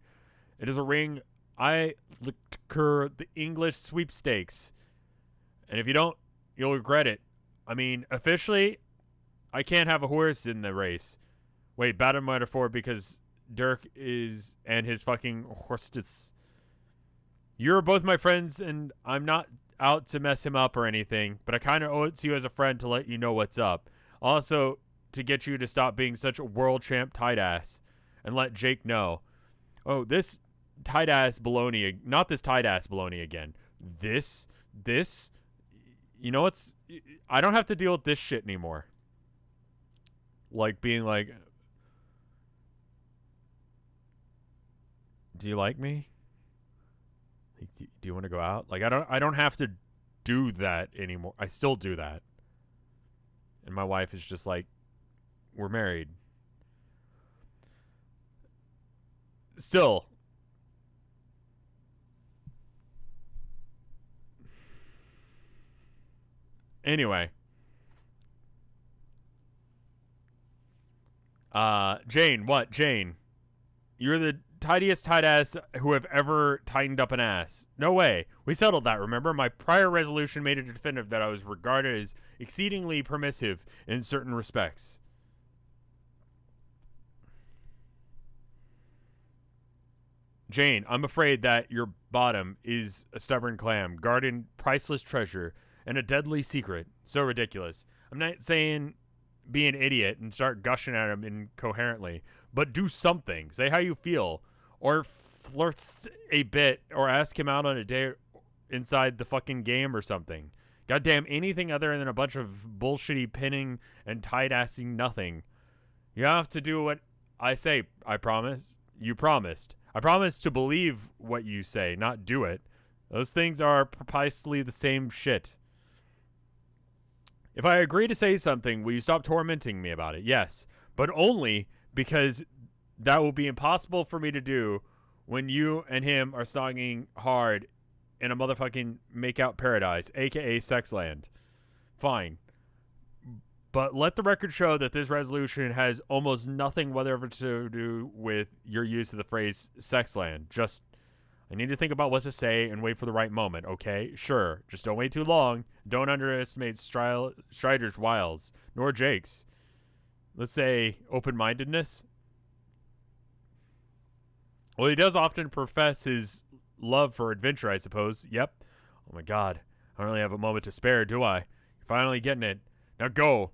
It is a ring I liquor the English sweepstakes. And if you don't, you'll regret it. I mean, officially, I can't have a horse in the race. Wait, bad metaphor because Dirk is and his fucking hostess. You're both my friends, and I'm not out to mess him up or anything, but I kind of owe it to you as a friend to let you know what's up. Also, to get you to stop being such a world champ tight ass and let Jake know. Oh, this tight ass baloney, not this tight ass baloney again. This, you know what's, I don't have to deal with this shit anymore. Like being like, do you like me? Do you want to go out? Like I don't have to do that anymore. I still do that. And my wife is just like, we're married. Still. Anyway. Jane, what? Jane. You're the tidiest tight ass who have ever tightened up an ass. No way. We settled that, remember? My prior resolution made it definitive that I was regarded as exceedingly permissive in certain respects. Jane, I'm afraid that your bottom is a stubborn clam, guarding priceless treasure and a deadly secret. So ridiculous. I'm not saying be an idiot and start gushing at him incoherently, but do something. Say how you feel, or flirt a bit, or ask him out on a date inside the fucking game or something. Goddamn, anything other than a bunch of bullshitty pinning and tight-assing nothing. You have to do what I say, I promise. You promised. I promise to believe what you say, not do it. Those things are precisely the same shit. If I agree to say something, will you stop tormenting me about it? Yes, but only because that will be impossible for me to do when you and him are snogging hard in a motherfucking make-out paradise, aka Sexland. Fine. But let the record show that this resolution has almost nothing whatever to do with your use of the phrase Sexland. Just, I need to think about what to say and wait for the right moment, okay? Sure, just don't wait too long. Don't underestimate Strider's wiles, nor Jake's. Let's say open-mindedness. Well, he does often profess his love for adventure, I suppose. Yep. Oh my god, I don't really have a moment to spare, do I? You're finally getting it. Now go.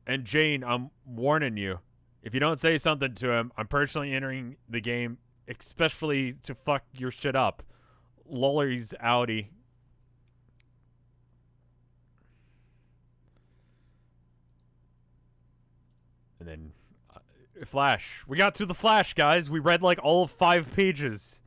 And Jane, I'm warning you. If you don't say something to him, I'm personally entering the game, especially to fuck your shit up. Lolly's outie. And then Flash. We got to the Flash, guys. We read like all of 5 pages.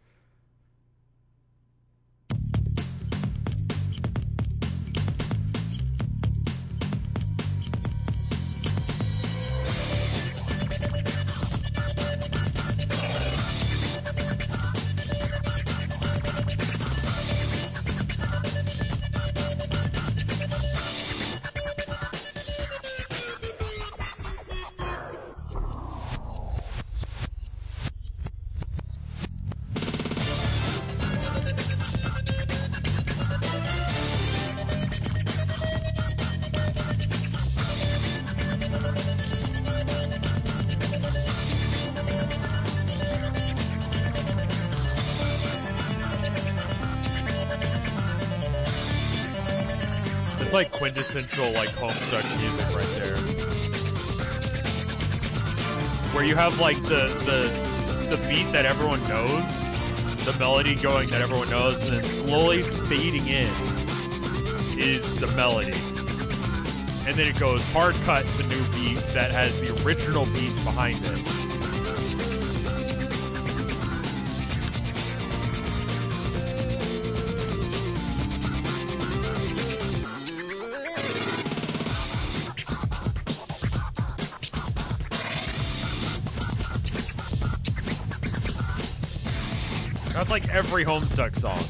It's like quintessential like Homestuck music right there. Where you have like the beat that everyone knows, the melody going that everyone knows, and then slowly fading in is the melody. And then it goes hard cut to new beat that has the original beat behind it. That's like every Homestuck song.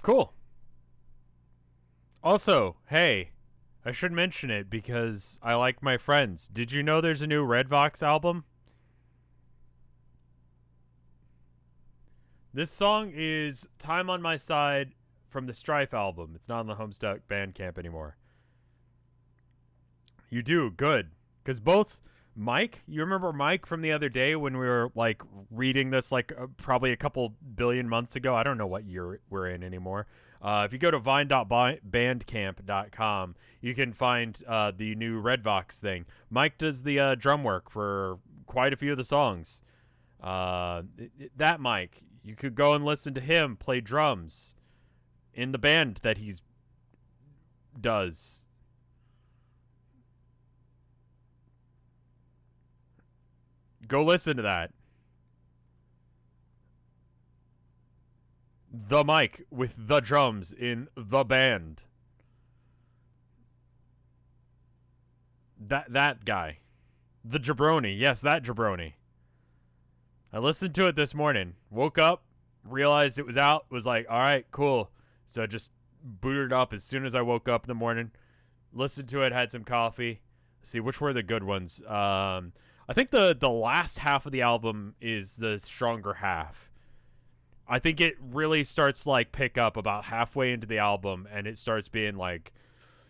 Cool. Also, hey, I should mention it because I like my friends. Did you know there's a new RevScarecrow album? This song is Time on My Side from the Strife album. It's not on the Homestuck Bandcamp anymore. You do, good. Because both Mike, you remember Mike from the other day when we were like reading this like probably a couple billion months ago? I don't know what year we're in anymore. If you go to vine.bandcamp.com, you can find the new RevScarecrow thing. Mike does the drum work for quite a few of the songs. That Mike, you could go and listen to him play drums in the band that he's does. Go listen to that. The Mike with the drums in the band. That guy. The jabroni. Yes, that jabroni. I listened to it this morning. Woke up, realized it was out, was like, all right, cool. So I just booted it up as soon as I woke up in the morning. Listened to it, had some coffee. Let's see, which were the good ones? I think the last half of the album is the stronger half. I think it really starts to like pick up about halfway into the album, and it starts being like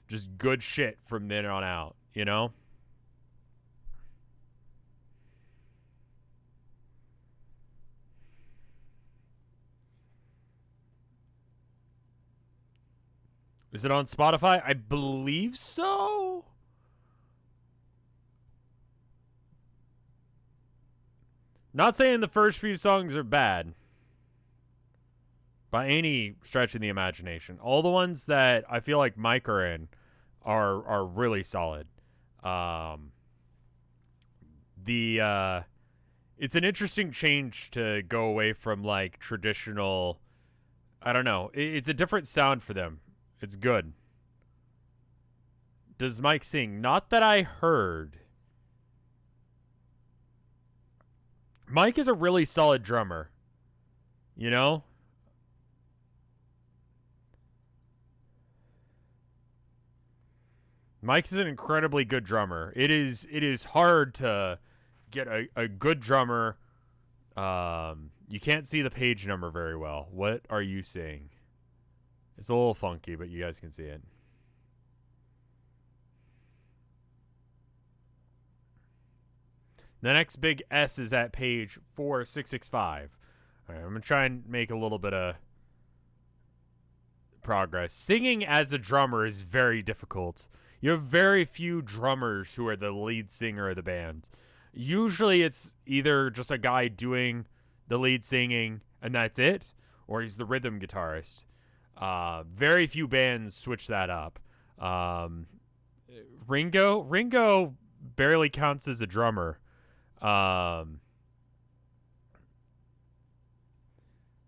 just good shit from then on out, you know? Is it on Spotify? I believe so. Not saying the first few songs are bad by any stretch of the imagination. All the ones that I feel like Mike are in are really solid. It's an interesting change to go away from like traditional. I don't know. It's a different sound for them. It's good. Does Mike sing? Not that I heard. Mike is a really solid drummer. You know? Mike is an incredibly good drummer. It is hard to get a good drummer. You can't see the page number very well. What are you seeing? It's a little funky, but you guys can see it. The next big S is at page 4665. All right, I'm going to try and make a little bit of progress. Singing as a drummer is very difficult. You have very few drummers who are the lead singer of the band. Usually it's either just a guy doing the lead singing and that's it, or he's the rhythm guitarist. Very few bands switch that up. Ringo barely counts as a drummer.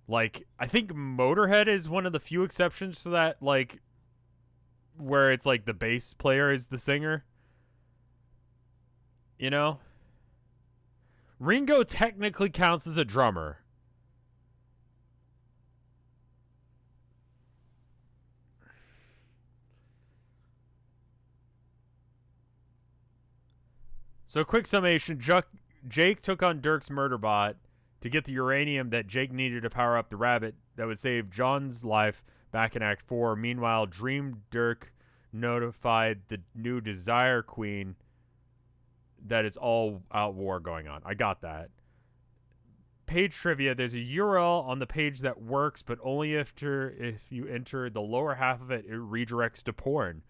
Like, I think Motorhead is one of the few exceptions to that, like, where it's like the bass player is the singer. You know? Ringo technically counts as a drummer. So, quick summation. Jake took on Dirk's murder bot to get the uranium that Jake needed to power up the rabbit that would save John's life back in Act 4. Meanwhile, Dream Dirk notified the new Desire Queen that it's all out war going on. I got that. Page trivia. There's a URL on the page that works, but only if you enter the lower half of it, it redirects to porn.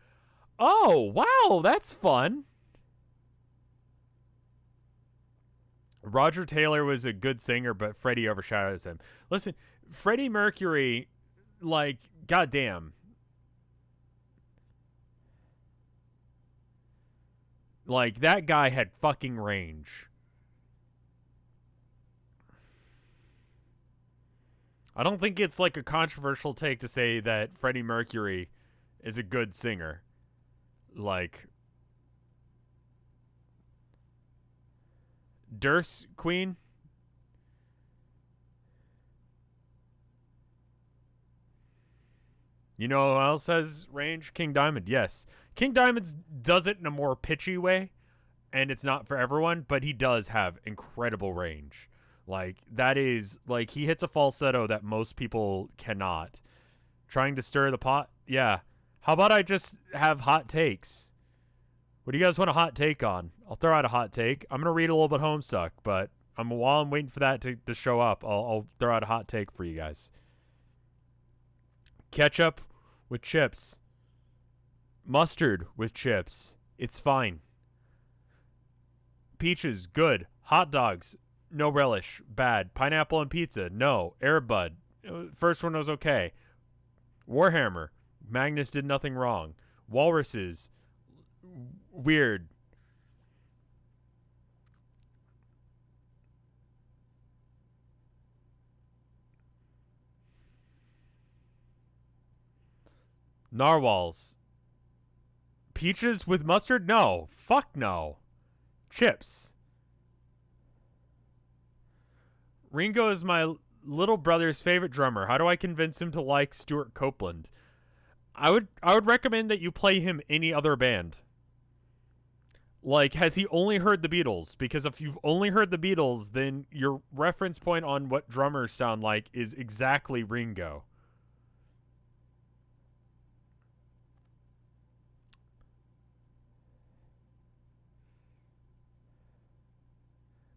Oh, wow, that's fun. Roger Taylor was a good singer, but Freddie overshadows him. Listen, Freddie Mercury, like, goddamn. Like, that guy had fucking range. I don't think it's, like, a controversial take to say that Freddie Mercury is a good singer. Like, Durst Queen. You know who else has range? King Diamond, yes. King Diamond does it in a more pitchy way, and it's not for everyone, but he does have incredible range. Like, that is, like, he hits a falsetto that most people cannot. Trying to stir the pot? Yeah. How about I just have hot takes? What do you guys want a hot take on? I'll throw out a hot take. I'm going to read a little bit Homestuck, but while I'm waiting for that to show up, I'll throw out a hot take for you guys. Ketchup with chips. Mustard with chips. It's fine. Peaches, good. Hot dogs, no relish. Bad. Pineapple and pizza, no. Air Bud, first one was okay. Warhammer, Magnus did nothing wrong. Walruses, weird. Narwhals. Peaches with mustard? No. Fuck no. Chips. Ringo is my little brother's favorite drummer. How do I convince him to like Stuart Copeland? I would recommend that you play him any other band. Like, has he only heard the Beatles? Because if you've only heard the Beatles, then your reference point on what drummers sound like is exactly Ringo.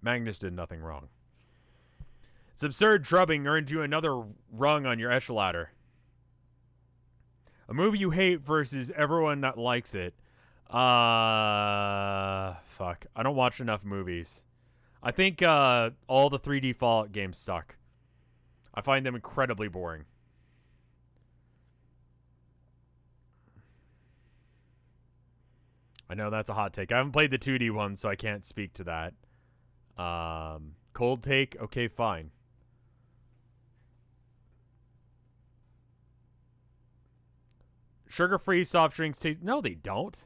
Magnus did nothing wrong. It's absurd drubbing earned you another rung on your echelon ladder. A movie you hate versus everyone that likes it. Fuck. I don't watch enough movies. I think all the 3D Fallout games suck. I find them incredibly boring. I know that's a hot take. I haven't played the 2D one, so I can't speak to that. Cold take? Okay, fine. Sugar-free soft drinks taste... No, they don't.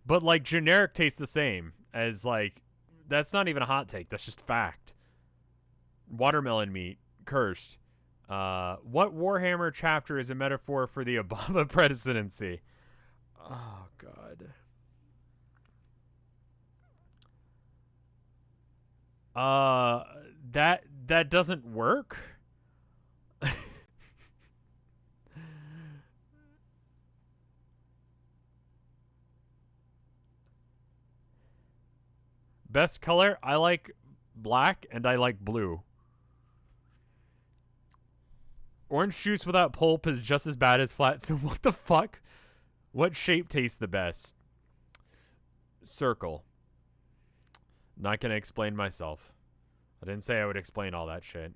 But, like, generic tastes the same as, like... That's not even a hot take. That's just fact. Watermelon meat. Cursed. What Warhammer chapter is a metaphor for the Obama presidency? Oh, God. That doesn't work? Best color? I like black and I like blue. Orange juice without pulp is just as bad as flat. So what the fuck? What shape tastes the best? Circle. Not gonna explain myself. I didn't say I would explain all that shit.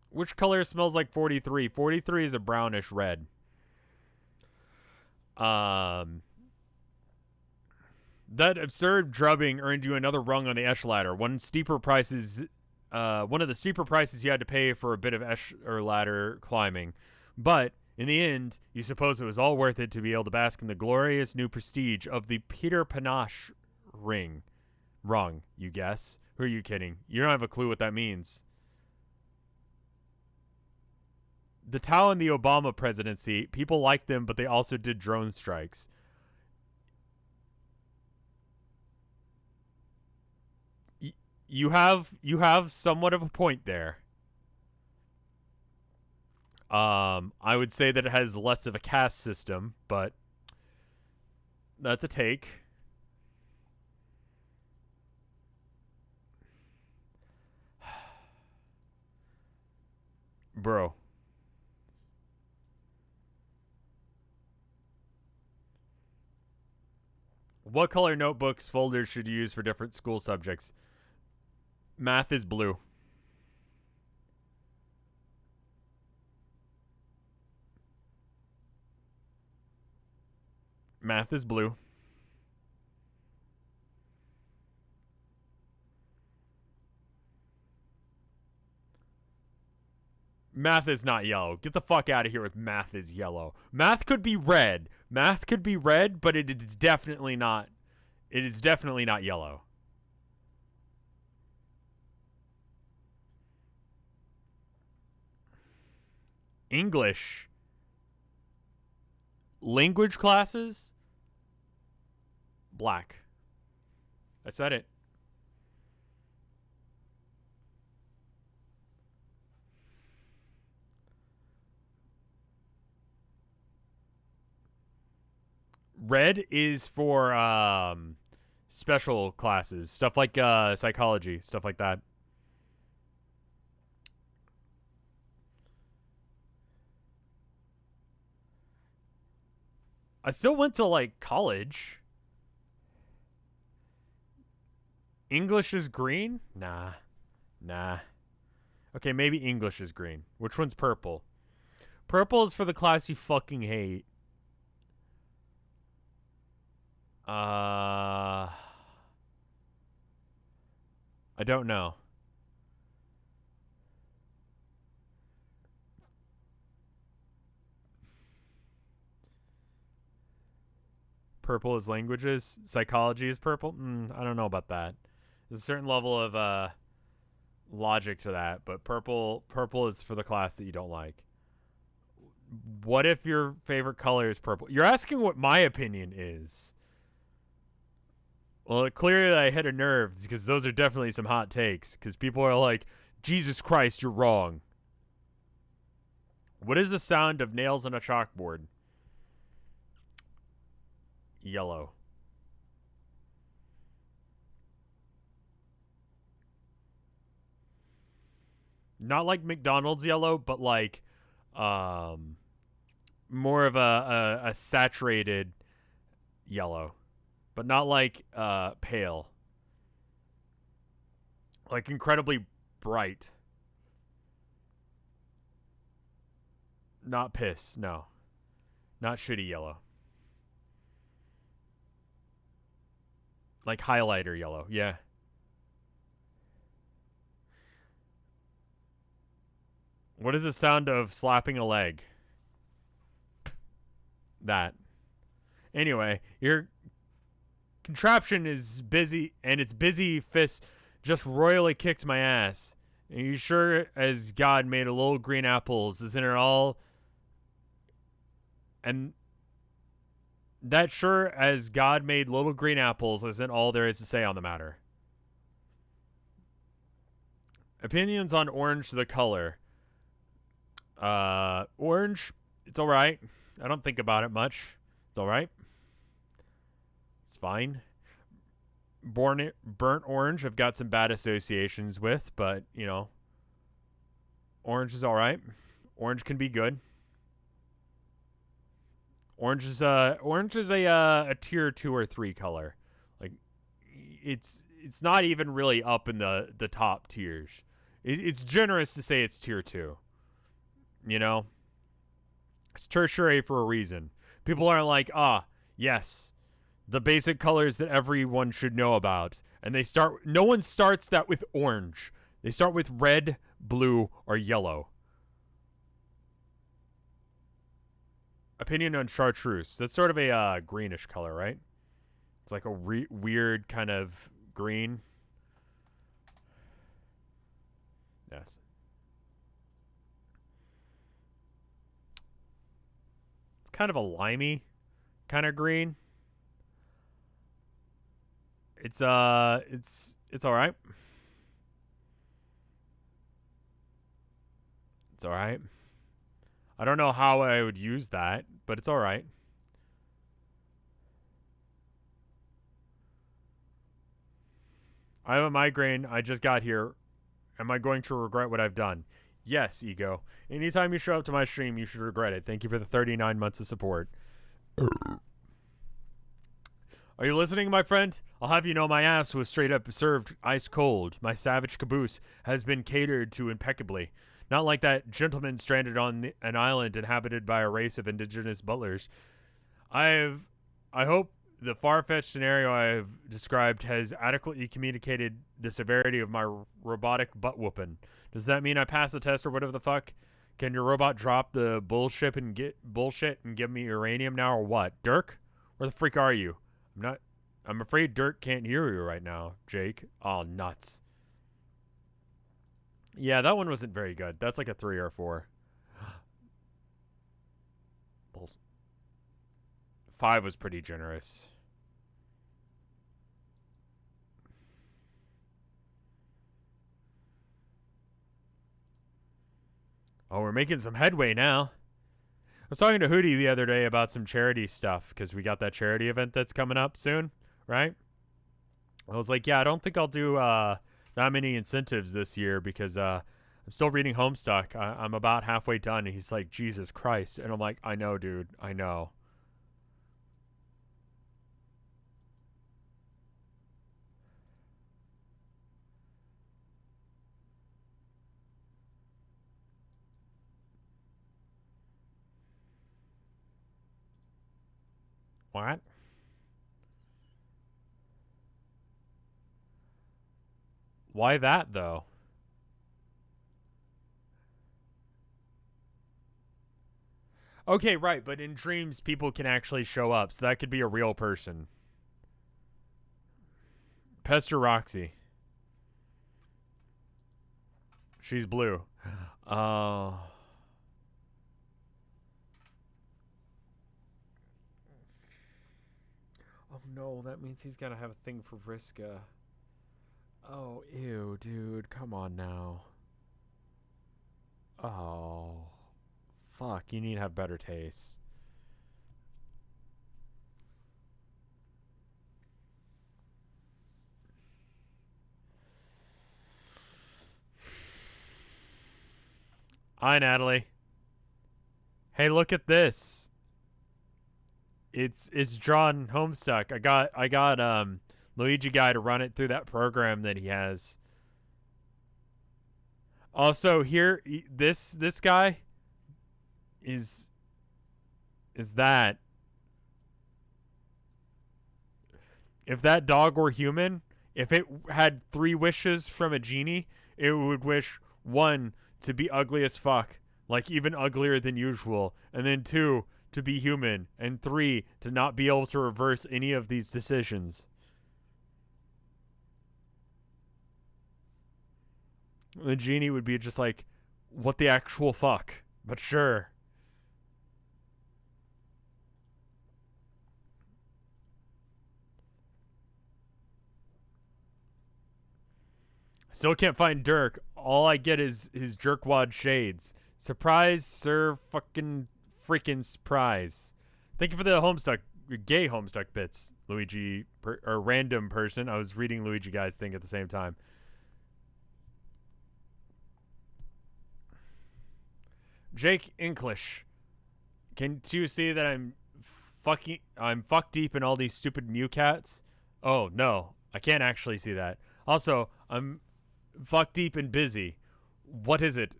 Which color smells like 43? 43 is a brownish red. That absurd drubbing earned you another rung on the Esh ladder. One of the steeper prices you had to pay for a bit of Esh or ladder climbing. But in the end, you suppose it was all worth it to be able to bask in the glorious new prestige of the Peter Panache rung, you guess. Who are you kidding? You don't have a clue what that means. The Tao in the Obama presidency, people liked them, but they also did drone strikes. You have somewhat of a point there. I would say that it has less of a caste system, but that's a take. Bro. What color notebooks folders should you use for different school subjects? Math is blue. Math is blue. Math is not yellow. Get the fuck out of here with math is yellow. Math could be red. Math could be red, but it is definitely not. It is definitely not yellow. English. Language classes. Black. I said it. Red is for special classes, stuff like psychology, stuff like that. I still went to like college. English is green? Nah. Okay, maybe English is green. Which one's purple? Purple is for the class you fucking hate. I don't know. Purple is languages. Psychology is purple. I don't know about that. There's a certain level of logic to that, but purple is for the class that you don't like. What if your favorite color is purple? You're asking what my opinion is. Well, clearly I hit a nerve because those are definitely some hot takes. Because people are like, Jesus Christ, you're wrong. What is the sound of nails on a chalkboard? Yellow. Not like McDonald's yellow, but like more of a saturated yellow. But not like pale. Like incredibly bright. Not piss, no. Not shitty yellow. Like highlighter yellow, yeah. What is the sound of slapping a leg? That. Anyway, your contraption is busy, and its busy fist just royally kicked my ass. Are you sure as God made a little green apples, isn't it all? And that sure as God made little green apples isn't all there is to say on the matter. Opinions on orange, the color. Orange, it's alright. I don't think about it much. It's all right. It's fine. Burnt orange, I've got some bad associations with, but you know, orange is all right. Orange can be good. Orange is a tier 2 or 3 color. Like it's not even really up in the top tiers. It's generous to say it's tier 2. You know, it's tertiary for a reason. People aren't like, yes, the basic colors that everyone should know about. And no one starts that with orange. They start with red, blue, or yellow. Opinion on chartreuse. That's sort of a greenish color, right? It's like a weird kind of green. Yes. It's kind of a limey kind of green. It's all right. It's all right. I don't know how I would use that, but it's all right. I have a migraine. I just got here. Am I going to regret what I've done? Yes, Ego. Anytime you show up to my stream, you should regret it. Thank you for the 39 months of support. Are you listening, my friend? I'll have you know my ass was straight up served ice cold. My savage caboose has been catered to impeccably. Not like that gentleman stranded on an island inhabited by a race of indigenous butlers. I hope the far-fetched scenario I have described has adequately communicated the severity of my robotic butt whooping. Does that mean I pass the test or whatever the fuck? Can your robot drop the bullshit and give me uranium now or what? Dirk? Where the freak are you? I'm afraid Dirk can't hear you right now, Jake. Oh, nuts. Yeah, that one wasn't very good. That's like a 3 or 4. Bulls. 5 was pretty generous. Oh, we're making some headway now. I was talking to Hootie the other day about some charity stuff because we got that charity event that's coming up soon, right? I was like, yeah, I don't think I'll do that many incentives this year because I'm still reading Homestuck. I'm about halfway done. And he's like, Jesus Christ. And I'm like, I know, dude. I know. What? Why that, though? Okay, right, but in dreams, people can actually show up, so that could be a real person. Pester Roxy. She's blue. Oh. Oh no, that means he's gonna have a thing for Vriska. Oh, ew, dude. Come on now. Oh. Fuck, you need to have better taste. Hi, Natalie. Hey, look at this. It's drawn Homestuck. I got Luigi guy to run it through that program that he has. Also, here this guy is that. If that dog were human, if it had 3 wishes from a genie, it would wish 1 to be ugly as fuck, like even uglier than usual, and then 2 to be human, and 3 to not be able to reverse any of these decisions. The genie would be just like, what the actual fuck? But sure. Still can't find Dirk. All I get is his jerkwad shades. Surprise, Sir fucking freaking surprise. Thank you for the Homestuck, gay Homestuck bits, Luigi, or random person. I was reading Luigi Guy's thing at the same time. Jake Inklish, can't you see that I'm fuck deep in all these stupid Mew cats? Oh no, I can't actually see that. Also, I'm fuck deep and busy. What is it?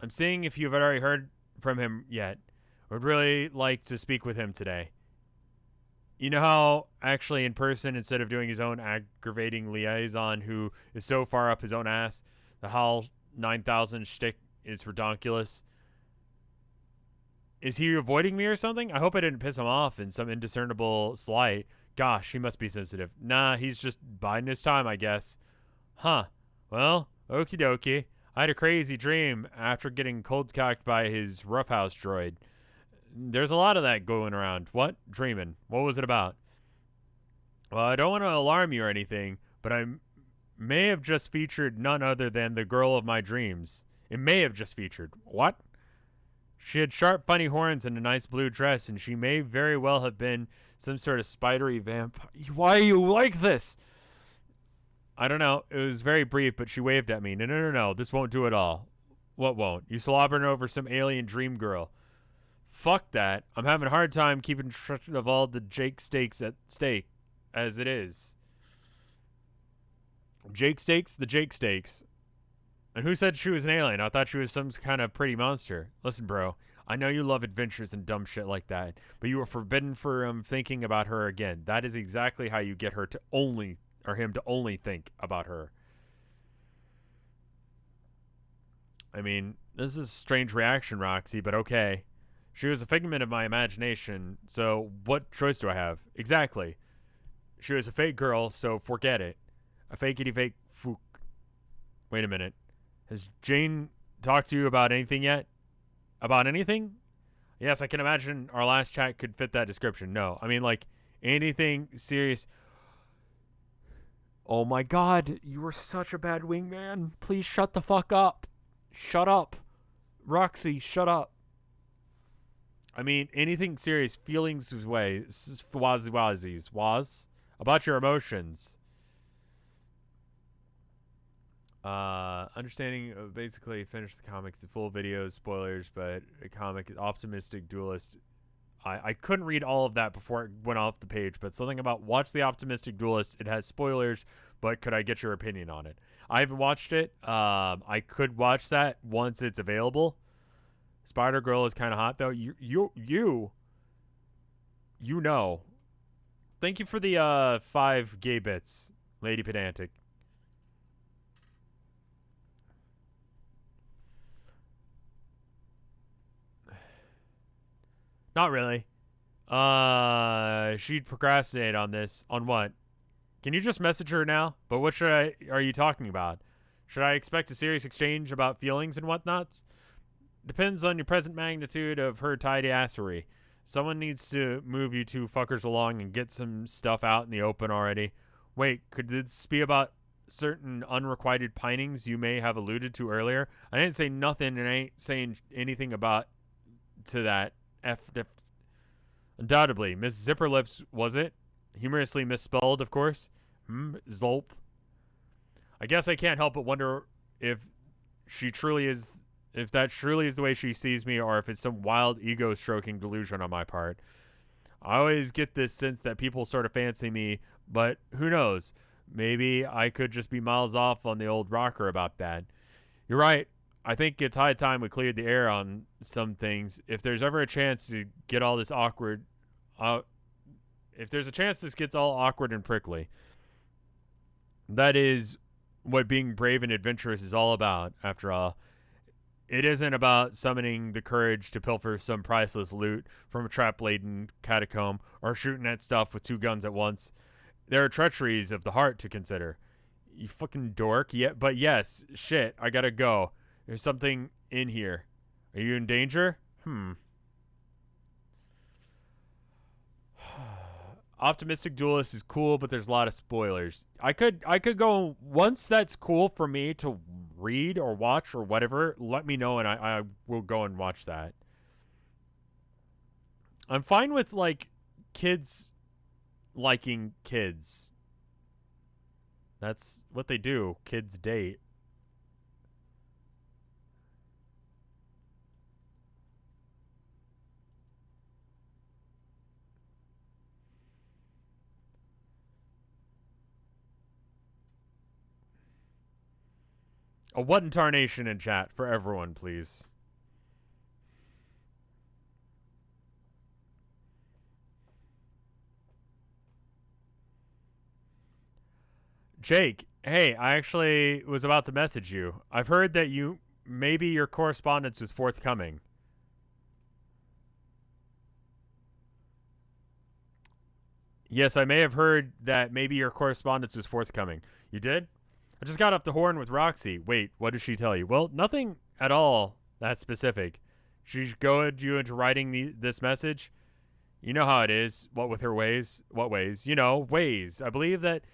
I'm seeing if you've already heard from him yet. Would really like to speak with him today. You know how, actually, in person, instead of doing his own aggravating liaison who is so far up his own ass, the HAL 9000 shtick is redonkulous. Is he avoiding me or something? I hope I didn't piss him off in some indiscernible slight. Gosh, he must be sensitive. Nah, he's just biding his time, I guess. Huh. Well, okie dokie. I had a crazy dream after getting cold-cocked by his roughhouse droid. There's a lot of that going around. What? Dreaming. What was it about? Well, I don't want to alarm you or anything, but I may have just featured none other than the girl of my dreams. It may have just featured. What? She had sharp, funny horns and a nice blue dress, and she may very well have been some sort of spidery vampire. Why are you like this? I don't know. It was very brief, but she waved at me. No. This won't do it all. What won't? You slobbering over some alien dream girl. Fuck that. I'm having a hard time keeping track of all the Jake stakes at stake as it is. Jake stakes? The Jake stakes. And who said she was an alien? I thought she was some kind of pretty monster. Listen, bro. I know you love adventures and dumb shit like that, but you are forbidden from thinking about her again. That is exactly how you get her to only, or him to only think about her. I mean, this is a strange reaction, Roxy, but okay. She was a figment of my imagination, so what choice do I have? Exactly. She was a fake girl, so forget it. A fakety fake fook. Wait a minute. Has Jane talked to you about anything yet? About anything? Yes, I can imagine our last chat could fit that description. No, I mean, like, anything serious. Oh my god, you were such a bad wingman. Please shut the fuck up. Shut up. Roxy, shut up. I mean, anything serious, feelings way, wazies, was about your emotions. Understanding, basically finished the comics, the full videos, spoilers, but a comic, optimistic duelist. I couldn't read all of that before it went off the page, but something about watch the optimistic duelist. It has spoilers, but could I get your opinion on it? I haven't watched it. I could watch that once it's available. Spider Girl is kind of hot though. You know. Thank you for the 5 gay bits, Lady Pedantic. Not really. She'd procrastinate on this. On what? Can you just message her now? But what are you talking about? Should I expect a serious exchange about feelings and whatnots? Depends on your present magnitude of her tidy assery. Someone needs to move you two fuckers along and get some stuff out in the open already. Wait, could this be about certain unrequited pinings you may have alluded to earlier? I didn't say nothing and I ain't saying anything about to that. Undoubtedly, Miss Zipperlips, was it? Humorously misspelled, of course. Zolp. I guess I can't help but wonder if she truly is, if that truly is the way she sees me, or if it's some wild ego-stroking delusion on my part. I always get this sense that people sort of fancy me, but who knows? Maybe I could just be miles off on the old rocker about that. You're right. I think it's high time we cleared the air on some things. If there's ever a chance to get all this awkward, if there's a chance this gets all awkward and prickly, that is what being brave and adventurous is all about, after all. It isn't about summoning the courage to pilfer some priceless loot from a trap-laden catacomb or shooting at stuff with 2 guns at once. There are treacheries of the heart to consider. You fucking dork. Yeah, but yes, shit, I gotta go. There's something in here. Are you in danger? Optimistic duelist is cool, but there's a lot of spoilers. I could go once that's cool for me to read or watch or whatever. Let me know and I will go and watch that. I'm fine with, like, kids liking kids. That's what they do. Kids date. A what in tarnation in chat for everyone, please. Jake, hey, I actually was about to message you. I've heard that maybe your correspondence was forthcoming. Yes, I may have heard that maybe your correspondence was forthcoming. You did? I just got off the horn with Roxy. Wait, what did she tell you? Well, nothing at all that specific. She goaded you into writing this message? You know how it is. What with her ways? What ways? You know, ways. I believe that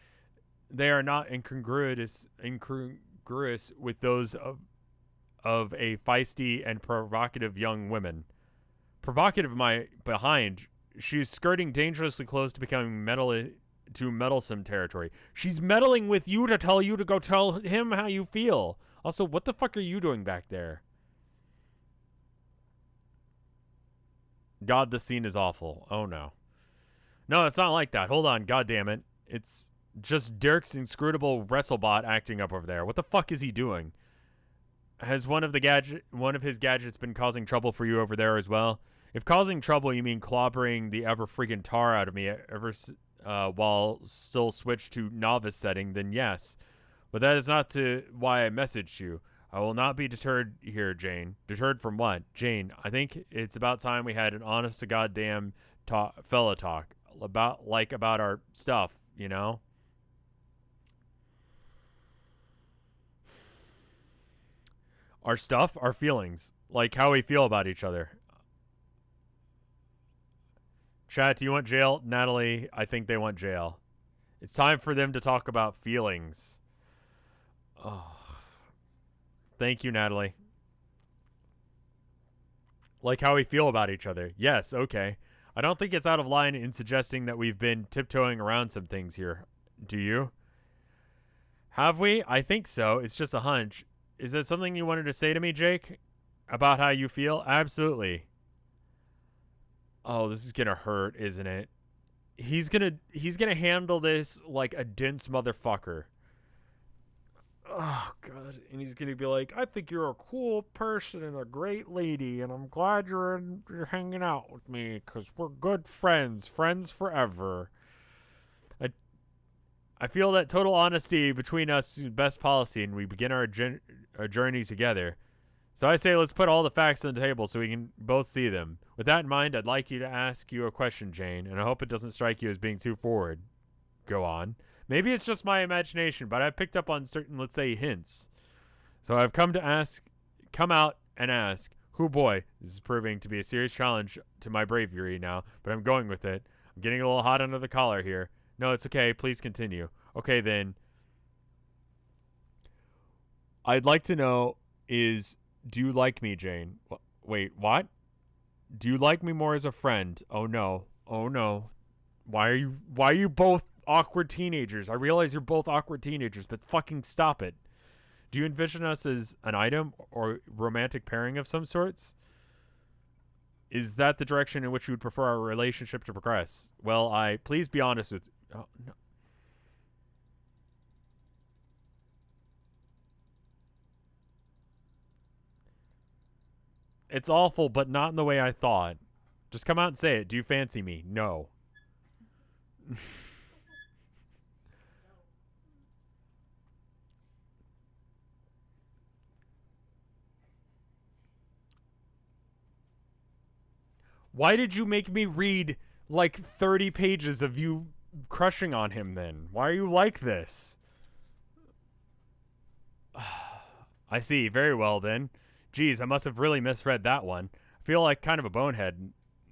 they are not incongruous with those of a feisty and provocative young woman. Provocative, my behind. She's skirting dangerously close to becoming meddlesome territory. She's meddling with you to tell you to go tell him how you feel. Also, what the fuck are you doing back there? God, this scene is awful. Oh no. No, it's not like that. Hold on, god damn it. It's just Derek's inscrutable WrestleBot acting up over there. What the fuck is he doing? Has one of his gadgets been causing trouble for you over there as well? If causing trouble you mean clobbering the ever freaking tar out of me while still switched to novice setting, then yes. But that is not why I messaged you. I will not be deterred here, Jane. Deterred from what? Jane, I think it's about time we had an honest to goddamn fella talk about our stuff, you know? Our stuff, our feelings, like how we feel about each other. Chat, do you want jail? Natalie, I think they want jail. It's time for them to talk about feelings. Oh. Thank you, Natalie. Like how we feel about each other. Yes, okay. I don't think it's out of line in suggesting that we've been tiptoeing around some things here. Do you? Have we? I think so. It's just a hunch. Is that something you wanted to say to me, Jake? About how you feel? Absolutely. Oh, this is gonna hurt, isn't it? He's gonna handle this like a dense motherfucker. Oh god, and he's gonna be like, I think you're a cool person and a great lady, and I'm glad you're hanging out with me because we're good friends forever. I feel that total honesty between us is best policy, and we begin our journey together. So I say let's put all the facts on the table so we can both see them. With that in mind, I'd like to ask you a question, Jane, and I hope it doesn't strike you as being too forward. Go on. Maybe it's just my imagination, but I've picked up on certain, let's say, hints. So I've come out and ask, who boy, this is proving to be a serious challenge to my bravery now, but I'm going with it. I'm getting a little hot under the collar here. No, it's okay. Please continue. Okay, then. I'd like to know is, do you like me, Jane? Wait, what? Do you like me more as a friend? Oh no. Oh no. Why are you both awkward teenagers? I realize you're both awkward teenagers, but fucking stop it. Do you envision us as an item or romantic pairing of some sorts? Is that the direction in which you would prefer our relationship to progress? Well, please be honest with... Oh, no. It's awful, but not in the way I thought. Just come out and say it. Do you fancy me? No. Why did you make me read like 30 pages of you crushing on him then? Why are you like this? I see. Very well then. Geez, I must have really misread that one. I feel like kind of a bonehead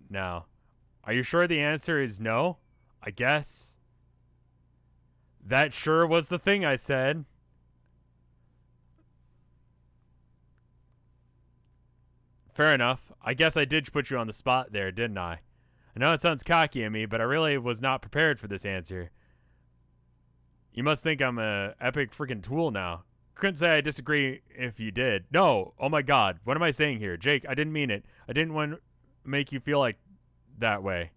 now. Are you sure the answer is no? I guess. That sure was the thing I said. Fair enough. I guess I did put you on the spot there, didn't I? I know it sounds cocky of me, but I really was not prepared for this answer. You must think I'm a epic freaking tool now. Couldn't say I disagree if you did. No, oh my god, what am I saying here? Jake, I didn't mean it. I didn't want to make you feel like that way.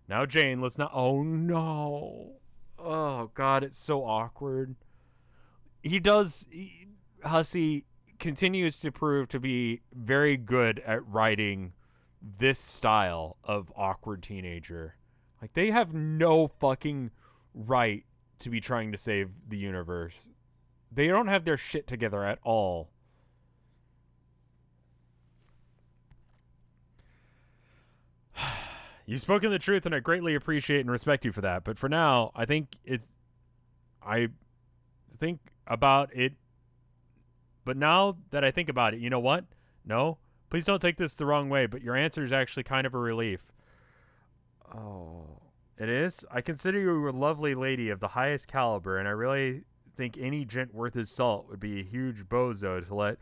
Now, Jane, let's not. Oh no. Oh god, it's so awkward. Hussey continues to prove to be very good at writing this style of awkward teenager. Like, they have no fucking right to be trying to save the universe. They don't have their shit together at all. You've spoken the truth, and I greatly appreciate and respect you for that. But for now, I think about it. But now that I think about it, you know what? No, please don't take this the wrong way, but your answer is actually kind of a relief. Oh, it is? I consider you a lovely lady of the highest caliber, and I really think any gent worth his salt would be a huge bozo to let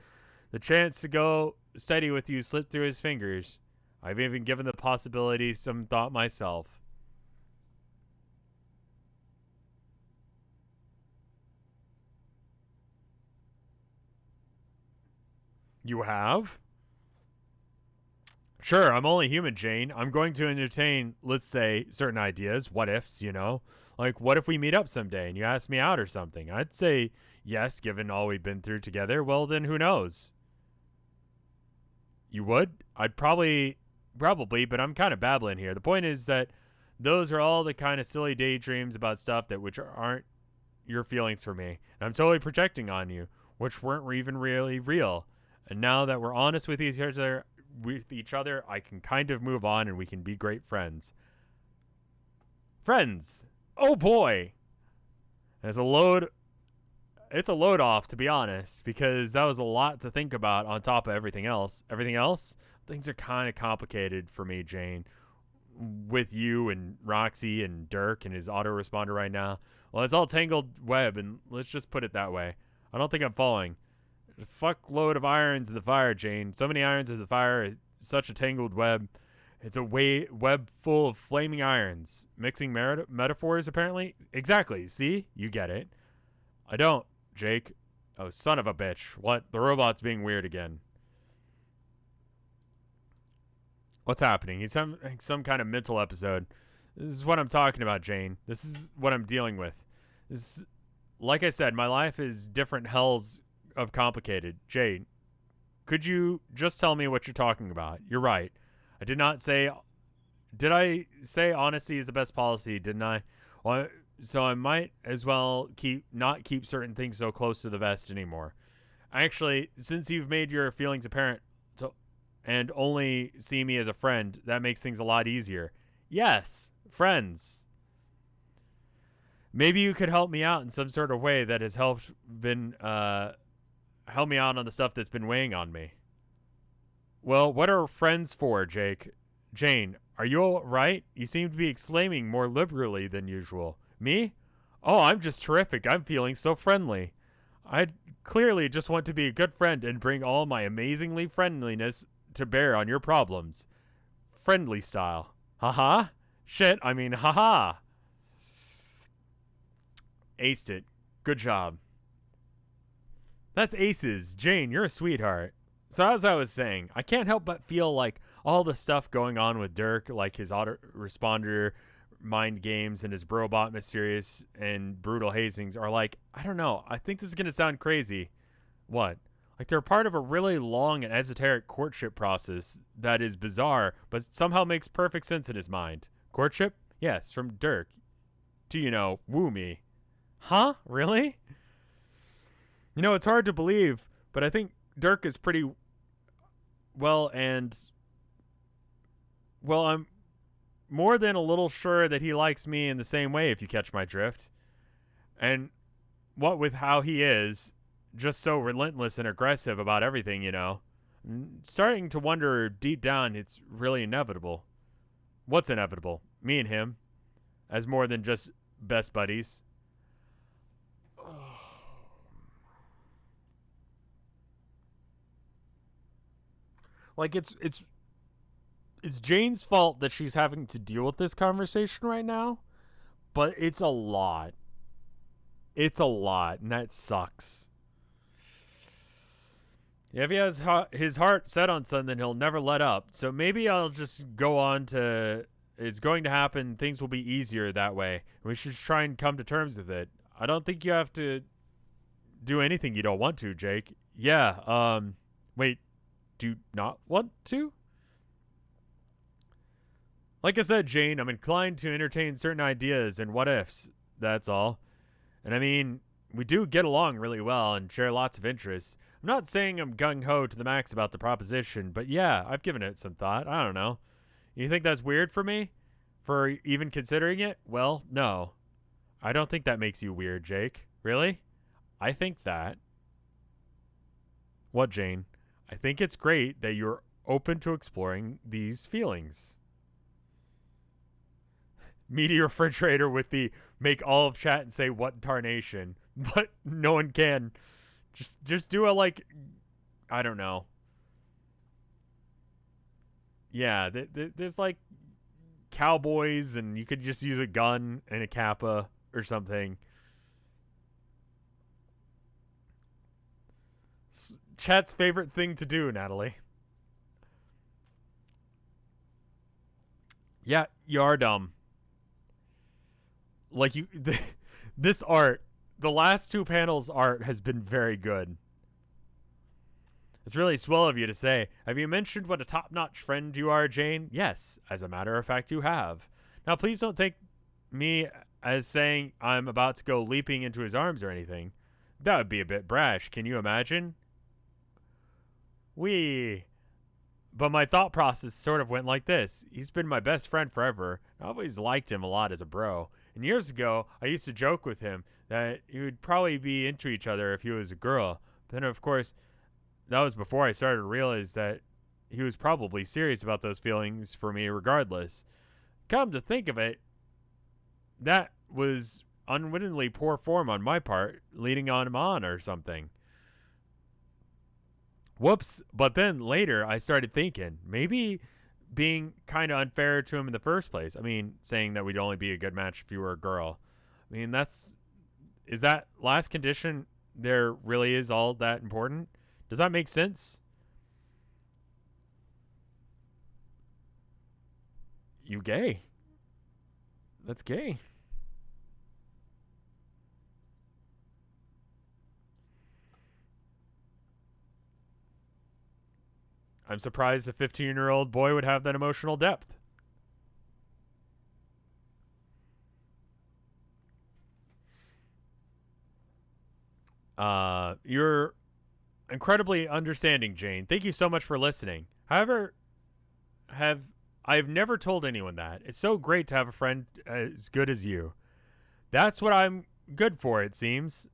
the chance to go steady with you slip through his fingers. I've even given the possibility some thought myself. You have? Sure, I'm only human, Jane. I'm going to entertain, let's say, certain ideas, what ifs, you know? Like, what if we meet up someday and you ask me out or something? I'd say yes, given all we've been through together. Well, then who knows? You would? I'd probably, but I'm kind of babbling here. The point is that those are all the kind of silly daydreams about stuff that which aren't your feelings for me. And I'm totally projecting on you, which weren't even really real. And now that we're honest with each other, I can kind of move on and we can be great friends. Friends. Oh boy. It's a load off, to be honest, because that was a lot to think about on top of everything else. Everything else, things are kind of complicated for me, Jane. With you and Roxy and Dirk and his autoresponder right now. Well, it's all tangled web, and let's just put it that way. I don't think I'm falling. A fuckload of irons in the fire, Jane. So many irons in the fire. It's such a tangled web. It's a web full of flaming irons. Mixing metaphors, apparently? Exactly. See? You get it. I don't, Jake. Oh, son of a bitch. What? The robot's being weird again. What's happening? He's some kind of mental episode. This is what I'm talking about, Jane. This is what I'm dealing with. Like I said, my life is different hells of complicated. Jane, could you just tell me what you're talking about? You're right. Did I say honesty is the best policy, didn't I? Well, so I might as well not keep certain things so close to the vest anymore. Actually, since you've made your feelings apparent and only see me as a friend, that makes things a lot easier. Yes, friends. Maybe you could help me out in some sort of way that has help me out on the stuff that's been weighing on me. Well, what are friends for, Jake? Jane, are you all right? You seem to be exclaiming more liberally than usual. Me? Oh, I'm just terrific. I'm feeling so friendly. I clearly just want to be a good friend and bring all my amazingly friendliness to bear on your problems. Friendly style. Haha. Shit, I mean, haha. Aced it. Good job. That's aces. Jane, you're a sweetheart. So as I was saying, I can't help but feel like all the stuff going on with Dirk, like his autoresponder mind games and his robot mysterious and brutal hazings are like, I don't know, I think this is going to sound crazy. What? Like they're part of a really long and esoteric courtship process that is bizarre, but somehow makes perfect sense in his mind. Courtship? Yes, from Dirk. To, woo me. Huh? Really? It's hard to believe, but I think Dirk is pretty I'm more than a little sure that he likes me in the same way, if you catch my drift. And what with how he is, just so relentless and aggressive about everything, starting to wonder deep down it's really inevitable. What's inevitable? Me and him, as more than just best buddies. Like it's It's Jane's fault that she's having to deal with this conversation right now, but it's a lot. It's a lot, and that sucks. If he has his heart set on something, he'll never let up. So maybe I'll just go on to it's going to happen. Things will be easier that way. We should try and come to terms with it. I don't think you have to do anything you don't want to, Jake. Yeah, wait, do you not want to? Like I said, Jane, I'm inclined to entertain certain ideas and what ifs. That's all. And I mean, we do get along really well and share lots of interests. I'm not saying I'm gung-ho to the max about the proposition, but yeah, I've given it some thought. I don't know. You think that's weird for me? For even considering it? Well, no. I don't think that makes you weird, Jake. Really? I think that. What, Jane? I think it's great that you're open to exploring these feelings. Media refrigerator with the make all of chat and say what tarnation, but no one can. Just do a like, I don't know. Yeah, there's like cowboys, and you could just use a gun and a kappa or something. Chat's favorite thing to do, Natalie. Yeah, you are dumb. Like this art, the last two panels' art has been very good. It's really swell of you to say. Have you mentioned what a top-notch friend you are, Jane? Yes, as a matter of fact, you have. Now, please don't take me as saying I'm about to go leaping into his arms or anything. That would be a bit brash. Can you imagine? But my thought process sort of went like this. He's been my best friend forever. I always liked him a lot as a bro. And years ago, I used to joke with him that he would probably be into each other if he was a girl. But then, of course, that was before I started to realize that he was probably serious about those feelings for me regardless. Come to think of it, that was unwittingly poor form on my part, leading on him on or something. Whoops. But then later, I started thinking, maybe being kind of unfair to him in the first place. I mean, saying that we'd only be a good match if you were a girl. I mean, is that last condition there really is all that important? Does that make sense? You gay. That's gay. I'm surprised a 15-year-old boy would have that emotional depth. You're incredibly understanding, Jane. Thank you so much for listening. However, I've never told anyone that. It's so great to have a friend as good as you. That's what I'm good for, it seems.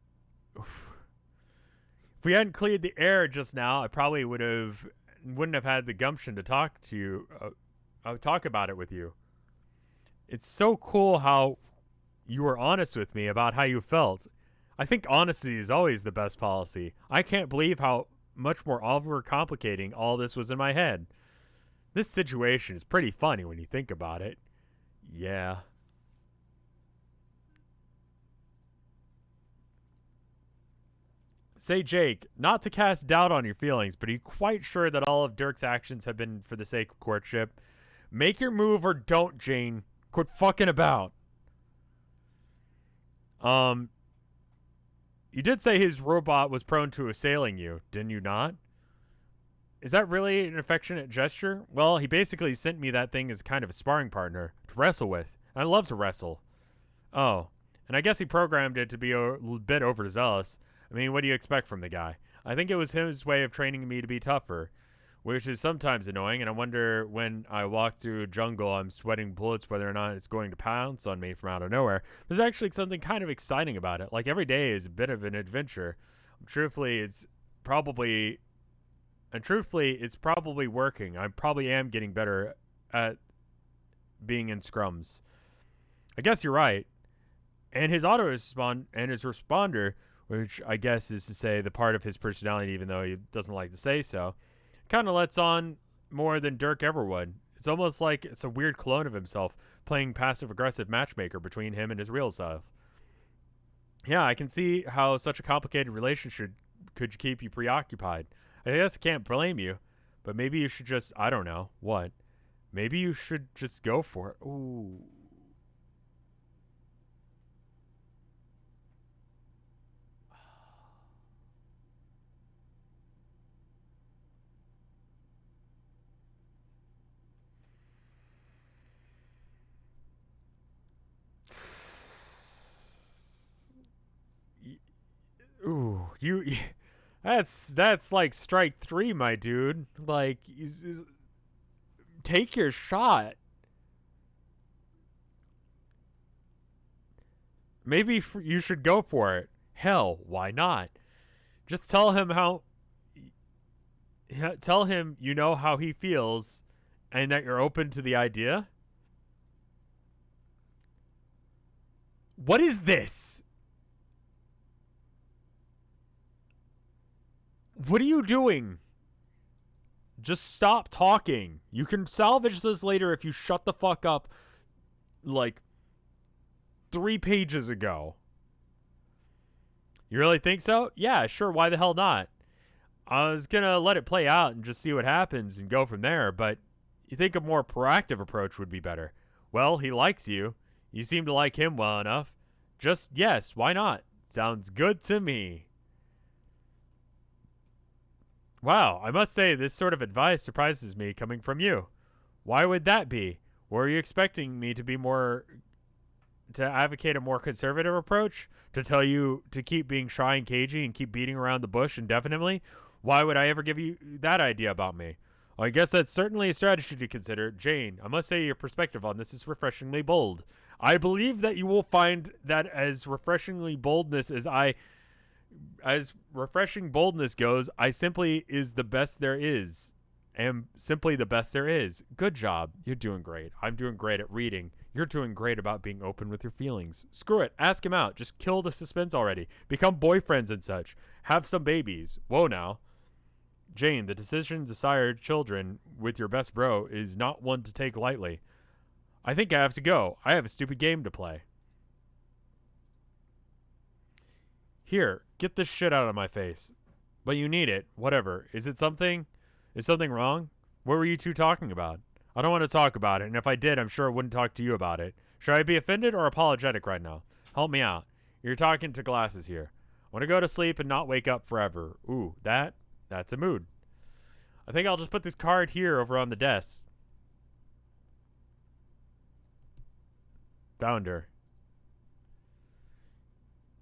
If we hadn't cleared the air just now, I probably wouldn't have had the gumption to talk to you. Talk about it with you. It's so cool how you were honest with me about how you felt. I think honesty is always the best policy. I can't believe how much more overcomplicating all this was in my head. This situation is pretty funny when you think about it. Yeah. Say, Jake, not to cast doubt on your feelings, but are you quite sure that all of Dirk's actions have been for the sake of courtship? Make your move or don't, Jane. Quit fucking about. You did say his robot was prone to assailing you, didn't you not? Is that really an affectionate gesture? Well, he basically sent me that thing as kind of a sparring partner to wrestle with. I love to wrestle. Oh, and I guess he programmed it to be a bit overzealous. I mean, what do you expect from the guy? I think it was his way of training me to be tougher, which is sometimes annoying, and I wonder when I walk through a jungle, I'm sweating bullets whether or not it's going to pounce on me from out of nowhere. There's actually something kind of exciting about it. Like, every day is a bit of an adventure. Truthfully, it's probably working. I probably am getting better at being in scrums. I guess you're right. And his responder, which I guess is to say the part of his personality, even though he doesn't like to say so, kind of lets on more than Dirk ever would. It's almost like it's a weird clone of himself playing passive-aggressive matchmaker between him and his real self. Yeah, I can see how such a complicated relationship could keep you preoccupied. I guess I can't blame you, but maybe you should just, I don't know, what? Maybe you should just go for it. Ooh. Ooh, that's like strike 3, my dude. Like, take your shot. Maybe you should go for it. Hell, why not? Just tell him how. Tell him you know how he feels, and that you're open to the idea. What is this? What are you doing? Just stop talking. You can salvage this later if you shut the fuck up like 3 pages ago. You really think so? Yeah, sure. Why the hell not? I was going to let it play out and just see what happens and go from there, but you think a more proactive approach would be better. Well, he likes you. You seem to like him well enough. Just yes, why not? Sounds good to me. Wow, I must say this sort of advice surprises me coming from you. Why would that be? Were you expecting me to be to advocate a more conservative approach? To tell you to keep being shy and cagey and keep beating around the bush indefinitely? Why would I ever give you that idea about me? Well, I guess that's certainly a strategy to consider. Jane, I must say your perspective on this is refreshingly bold. I believe that you will find that as refreshing boldness goes, I simply is the best there is. Am simply the best there is. Good job. You're doing great. I'm doing great at reading. You're doing great about being open with your feelings. Screw it. Ask him out. Just kill the suspense already. Become boyfriends and such. Have some babies. Whoa now. Jane, the decision to sire children with your best bro is not one to take lightly. I think I have to go. I have a stupid game to play. Here, get this shit out of my face. But you need it. Whatever. Is something wrong? What were you two talking about? I don't want to talk about it, and if I did, I'm sure I wouldn't talk to you about it. Should I be offended or apologetic right now? Help me out. You're talking to glasses here. I want to go to sleep and not wake up forever. Ooh, that's a mood. I think I'll just put this card here over on the desk. Found her.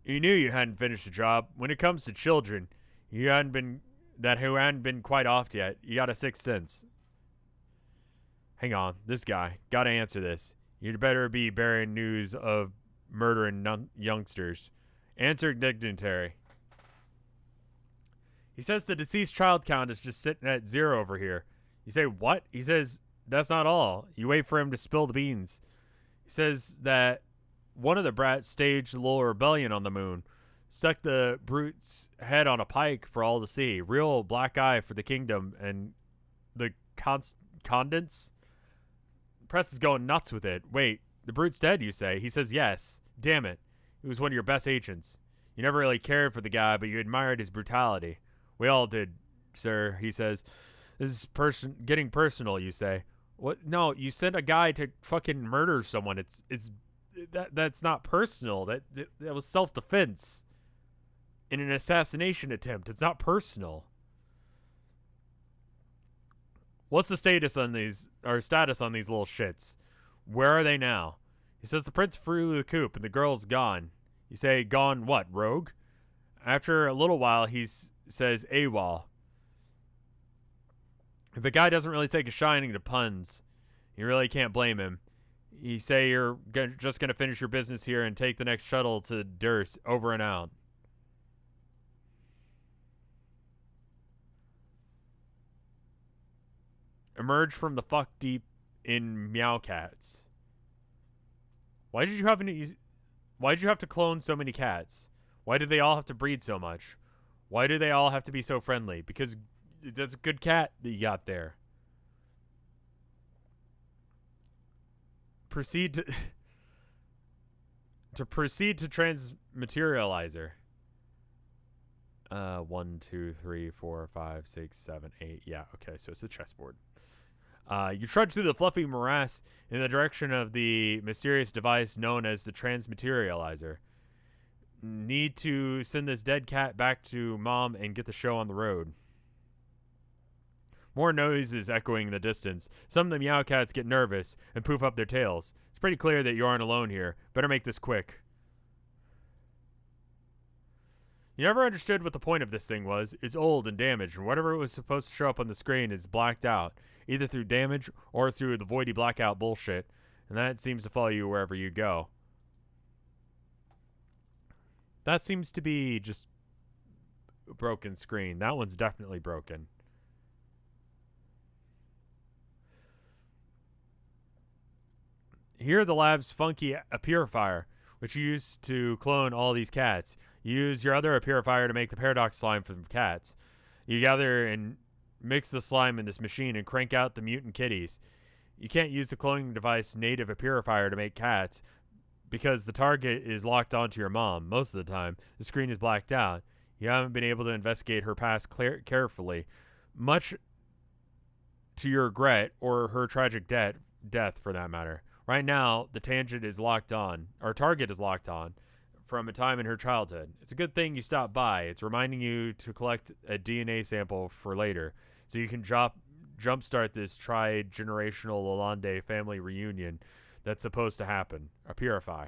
You knew you hadn't finished the job. When it comes to children, who hadn't been quite off yet, you got a sixth sense. Hang on, this guy. Gotta answer this. You'd better be bearing news of murdering youngsters. Answer dignitary. He says the deceased child count is just sitting at 0 over here. You say, what? He says, that's not all. You wait for him to spill the beans. He says that one of the brats staged a little rebellion on the moon. Stuck the brute's head on a pike for all to see. Real black eye for the kingdom and the condents. Press is going nuts with it. Wait, the brute's dead, you say? He says yes. Damn it. He was one of your best agents. You never really cared for the guy, but you admired his brutality. We all did, sir, he says. This is getting personal, you say. What? No, you sent a guy to fucking murder someone. That's not personal. That was self-defense. In an assassination attempt. It's not personal. What's the status on these little shits? Where are they now? He says the prince flew the coop and the girl's gone. You say, gone what, rogue? After a little while, he says, AWOL. The guy doesn't really take a shining to puns. You really can't blame him. You say you're just going to finish your business here and take the next shuttle to Durst. Over and out. Emerge from the fuck deep in Meowcats. Why did you have to clone so many cats? Why do they all have to breed so much? Why do they all have to be so friendly? Because that's a good cat that you got there. proceed to proceed to transmaterializer. 1, 2, 3, 4, 5, 6, 7, 8. Yeah, okay, so it's a chessboard. You trudge through the fluffy morass in the direction of the mysterious device known as the transmaterializer. Need to send this dead cat back to Mom and get the show on the road. More noises echoing in the distance. Some of the meow cats get nervous and poof up their tails. It's pretty clear that you aren't alone here. Better make this quick. You never understood what the point of this thing was. It's old and damaged, and whatever was supposed to show up on the screen is blacked out, either through damage or through the voidy blackout bullshit, and that seems to follow you wherever you go. That seems to be just a broken screen. That one's definitely broken. Here, the lab's funky purifier, which you use to clone all these cats. You use your other purifier to make the paradox slime from cats. You gather and mix the slime in this machine and crank out the mutant kitties. You can't use the cloning device native purifier to make cats because the target is locked onto your mom. Most of the time, the screen is blacked out. You haven't been able to investigate her past carefully, much to your regret, or her tragic death for that matter. Right now, the target is locked on from a time in her childhood. It's a good thing you stopped by. It's reminding you to collect a DNA sample for later, so you can jumpstart this tri-generational Lalonde family reunion that's supposed to happen. A purify.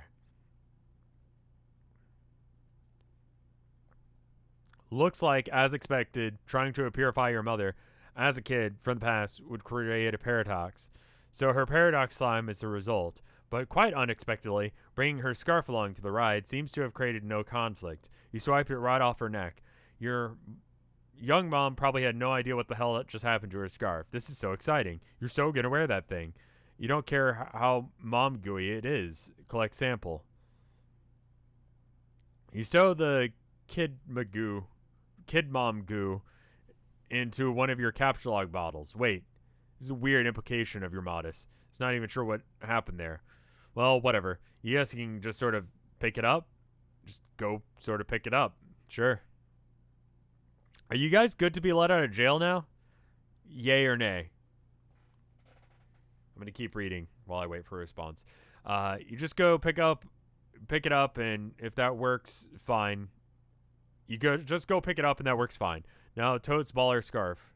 Looks like, as expected, trying to purify your mother as a kid from the past would create a paradox. So her paradox slime is the result. But quite unexpectedly, bringing her scarf along for the ride seems to have created no conflict. You swipe it right off her neck. Your young mom probably had no idea what the hell just happened to her scarf. This is so exciting. You're so going to wear that thing. You don't care how mom gooey it is. Collect sample. You stow the kid mom goo into one of your capture log bottles. Wait, this is a weird implication of your modest. It's not even sure what happened there. Well, whatever. You guys can just sort of pick it up. Just go sort of pick it up. Sure. Are you guys good to be let out of jail now? Yay or nay? I'm going to keep reading while I wait for a response. You just go pick it up, and if that works, fine. Just go pick it up, and that works fine. Now, totes baller scarf.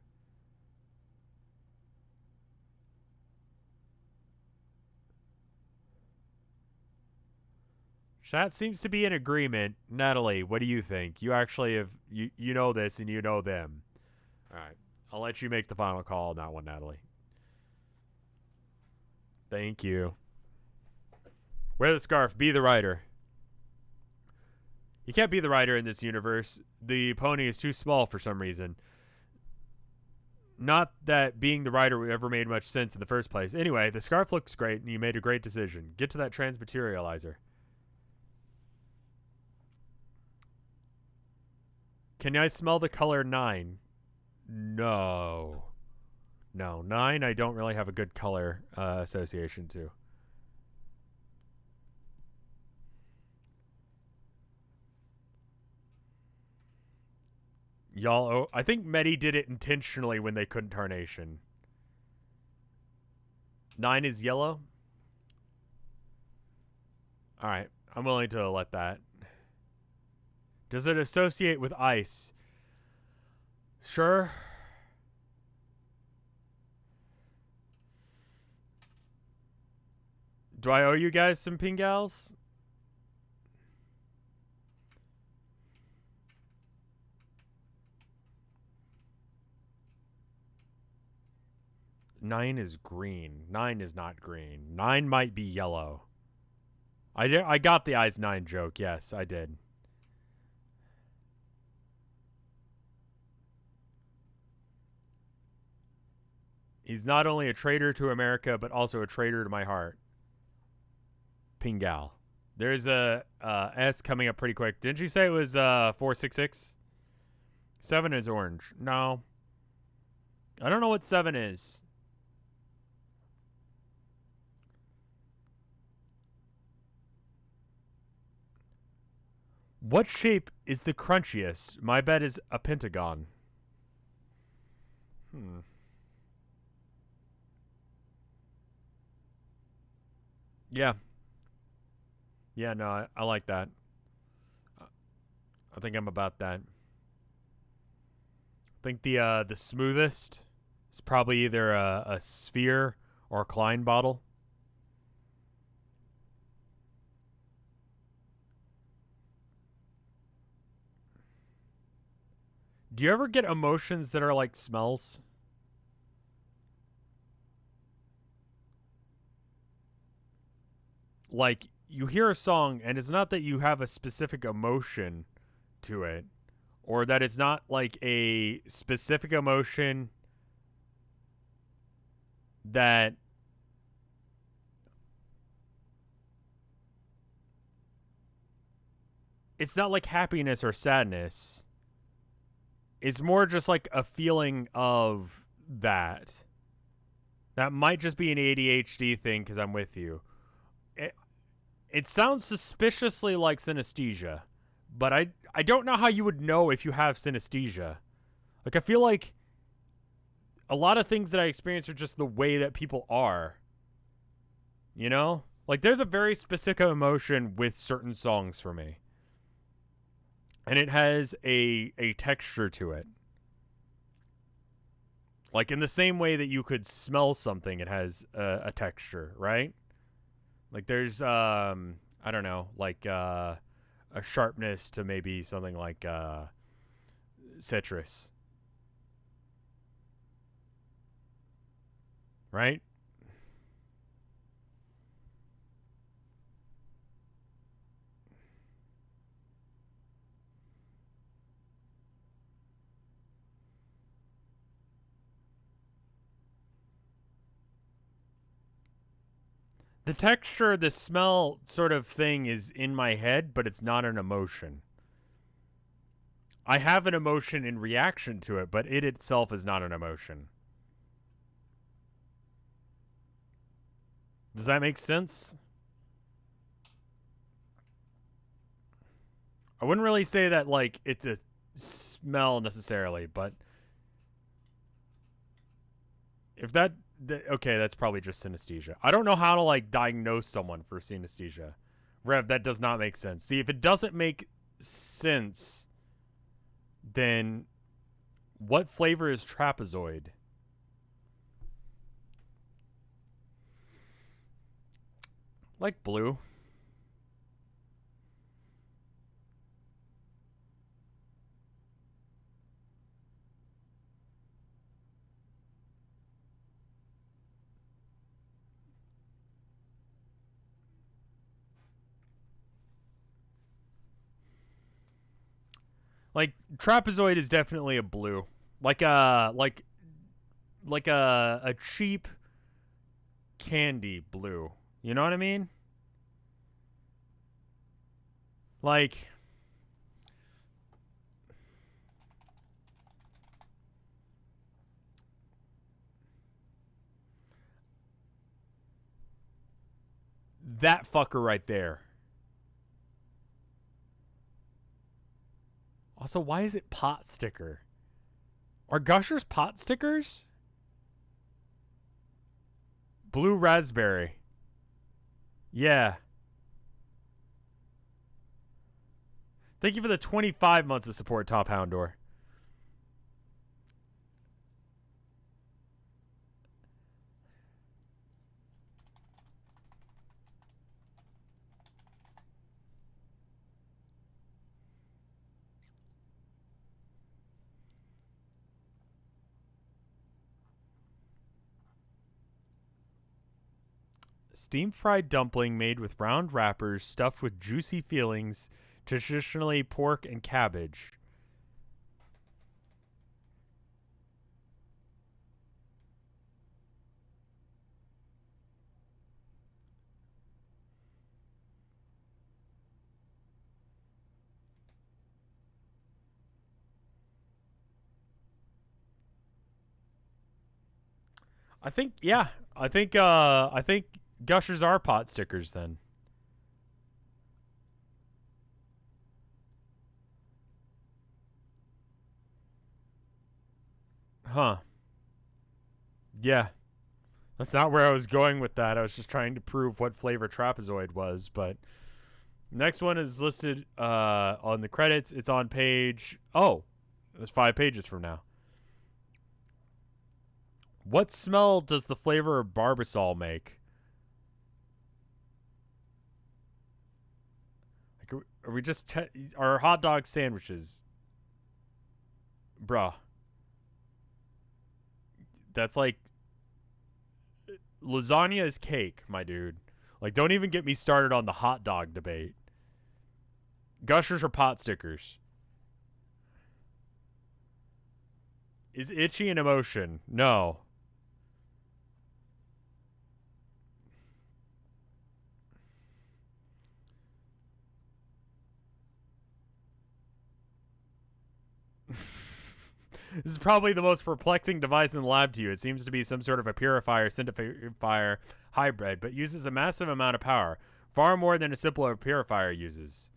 Chat seems to be in agreement. Natalie, what do you think? You actually have you know this and you know them. All right, I'll let you make the final call on that one, Natalie. Thank you. Wear the scarf. Be the rider. You can't be the rider in this universe. The pony is too small for some reason. Not that being the rider ever made much sense in the first place. Anyway, the scarf looks great, and you made a great decision. Get to that transmaterializer. Can I smell the color 9? No. No, 9 I don't really have a good color association to. Y'all, I think Medi did it intentionally when they couldn't tarnation. 9 is yellow? Alright, I'm willing to let that. Does it associate with ice? Sure. Do I owe you guys some pingals? Nine is green. 9 is not green. 9 might be yellow. I got the eyes 9 joke. Yes, I did. He's not only a traitor to America, but also a traitor to my heart. Pingal. There's a S coming up pretty quick. Didn't you say it was 466? 7 is orange. No. I don't know what 7 is. What shape is the crunchiest? My bet is a pentagon. Yeah. Yeah, no, I like that. I think I'm about that. I think the smoothest is probably either a sphere or a Klein bottle. Do you ever get emotions that are like smells? Like you hear a song and it's not that you have a specific emotion to it, or that it's not like a specific emotion that it's not like happiness or sadness. It's more just like a feeling of that. That might just be an ADHD thing because I'm with you. It sounds suspiciously like synesthesia, but I don't know how you would know if you have synesthesia. Like, I feel like a lot of things that I experience are just the way that people are. You know? Like, there's a very specific emotion with certain songs for me. And it has a texture to it. Like, in the same way that you could smell something, it has a texture, right? Like there's I don't know, like a sharpness to maybe something like citrus. Right? The texture, the smell sort of thing is in my head, but it's not an emotion. I have an emotion in reaction to it, but it itself is not an emotion. Does that make sense? I wouldn't really say that like it's a smell necessarily, but if that okay, that's probably just synesthesia. I don't know how to like diagnose someone for synesthesia. Rev, that does not make sense. See, if it doesn't make sense, then what flavor is trapezoid? Like blue. Like trapezoid is definitely a blue. Like a cheap candy blue. You know what I mean? Like that fucker right there. Also, why is it pot sticker? Are Gushers pot stickers? Blue raspberry. Yeah. Thank you for the 25 months of support, Top Houndor. Steam fried dumpling made with round wrappers stuffed with juicy fillings, traditionally pork and cabbage. I think yeah. I think Gushers are pot stickers then. Huh. Yeah. That's not where I was going with that. I was just trying to prove what flavor trapezoid was, but next one is listed on the credits. It's on page... Oh, it's 5 pages from now. What smell does the flavor of Barbasol make? Like, are we just... Are hot dog sandwiches? Bruh. That's like... Lasagna is cake, my dude. Like, don't even get me started on the hot dog debate. Gushers or pot stickers? Is itchy an emotion? No. This is probably the most perplexing device in the lab to you. It seems to be some sort of a purifier, centrifugifier hybrid, but uses a massive amount of power. Far more than a simpler purifier uses.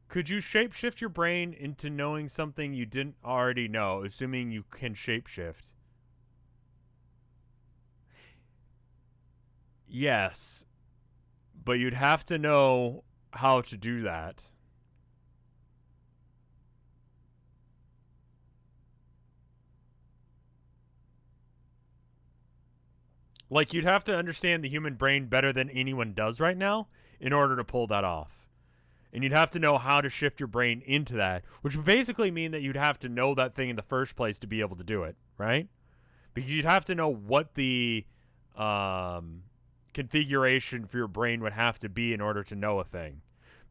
Could you shapeshift your brain into knowing something you didn't already know, assuming you can shapeshift? Yes. But you'd have to know how to do that. Like, you'd have to understand the human brain better than anyone does right now in order to pull that off. And you'd have to know how to shift your brain into that, which would basically mean that you'd have to know that thing in the first place to be able to do it, right? Because you'd have to know what the configuration for your brain would have to be in order to know a thing.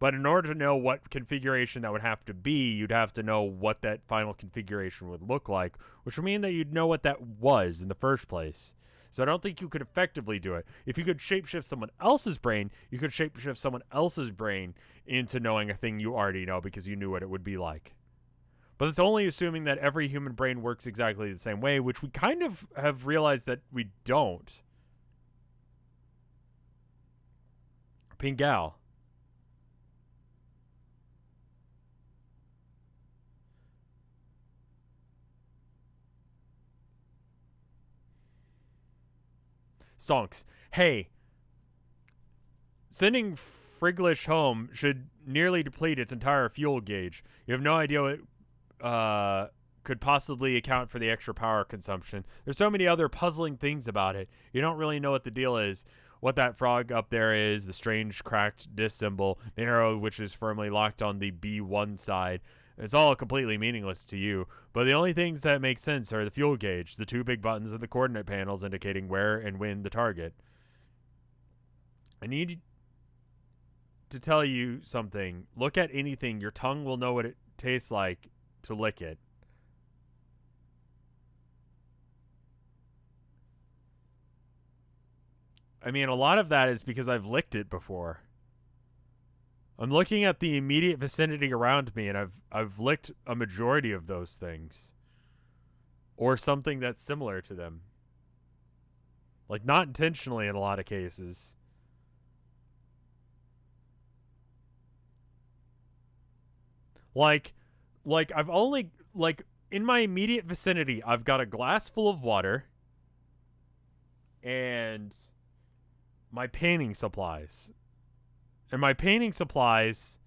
But in order to know what configuration that would have to be, you'd have to know what that final configuration would look like, which would mean that you'd know what that was in the first place. So I don't think you could effectively do it. If you could shapeshift someone else's brain, you could shapeshift someone else's brain into knowing a thing you already know because you knew what it would be like. But it's only assuming that every human brain works exactly the same way, which we kind of have realized that we don't. Pingal. Sonks. Hey, sending Friglish home should nearly deplete its entire fuel gauge. You have no idea what could possibly account for the extra power consumption. There's so many other puzzling things about it. You don't really know what the deal is. What that frog up there is, the strange cracked disc symbol, the arrow which is firmly locked on the B1 side. It's all completely meaningless to you, but the only things that make sense are the fuel gauge, the 2 big buttons, and the coordinate panels indicating where and when the target. I need to tell you something. Look at anything. Your tongue will know what it tastes like to lick it. I mean, a lot of that is because I've licked it before. I'm looking at the immediate vicinity around me, and I've licked a majority of those things. Or something that's similar to them. Like, not intentionally in a lot of cases. Like I've only, like, in my immediate vicinity, I've got a glass full of water and my painting supplies. And my painting supplies,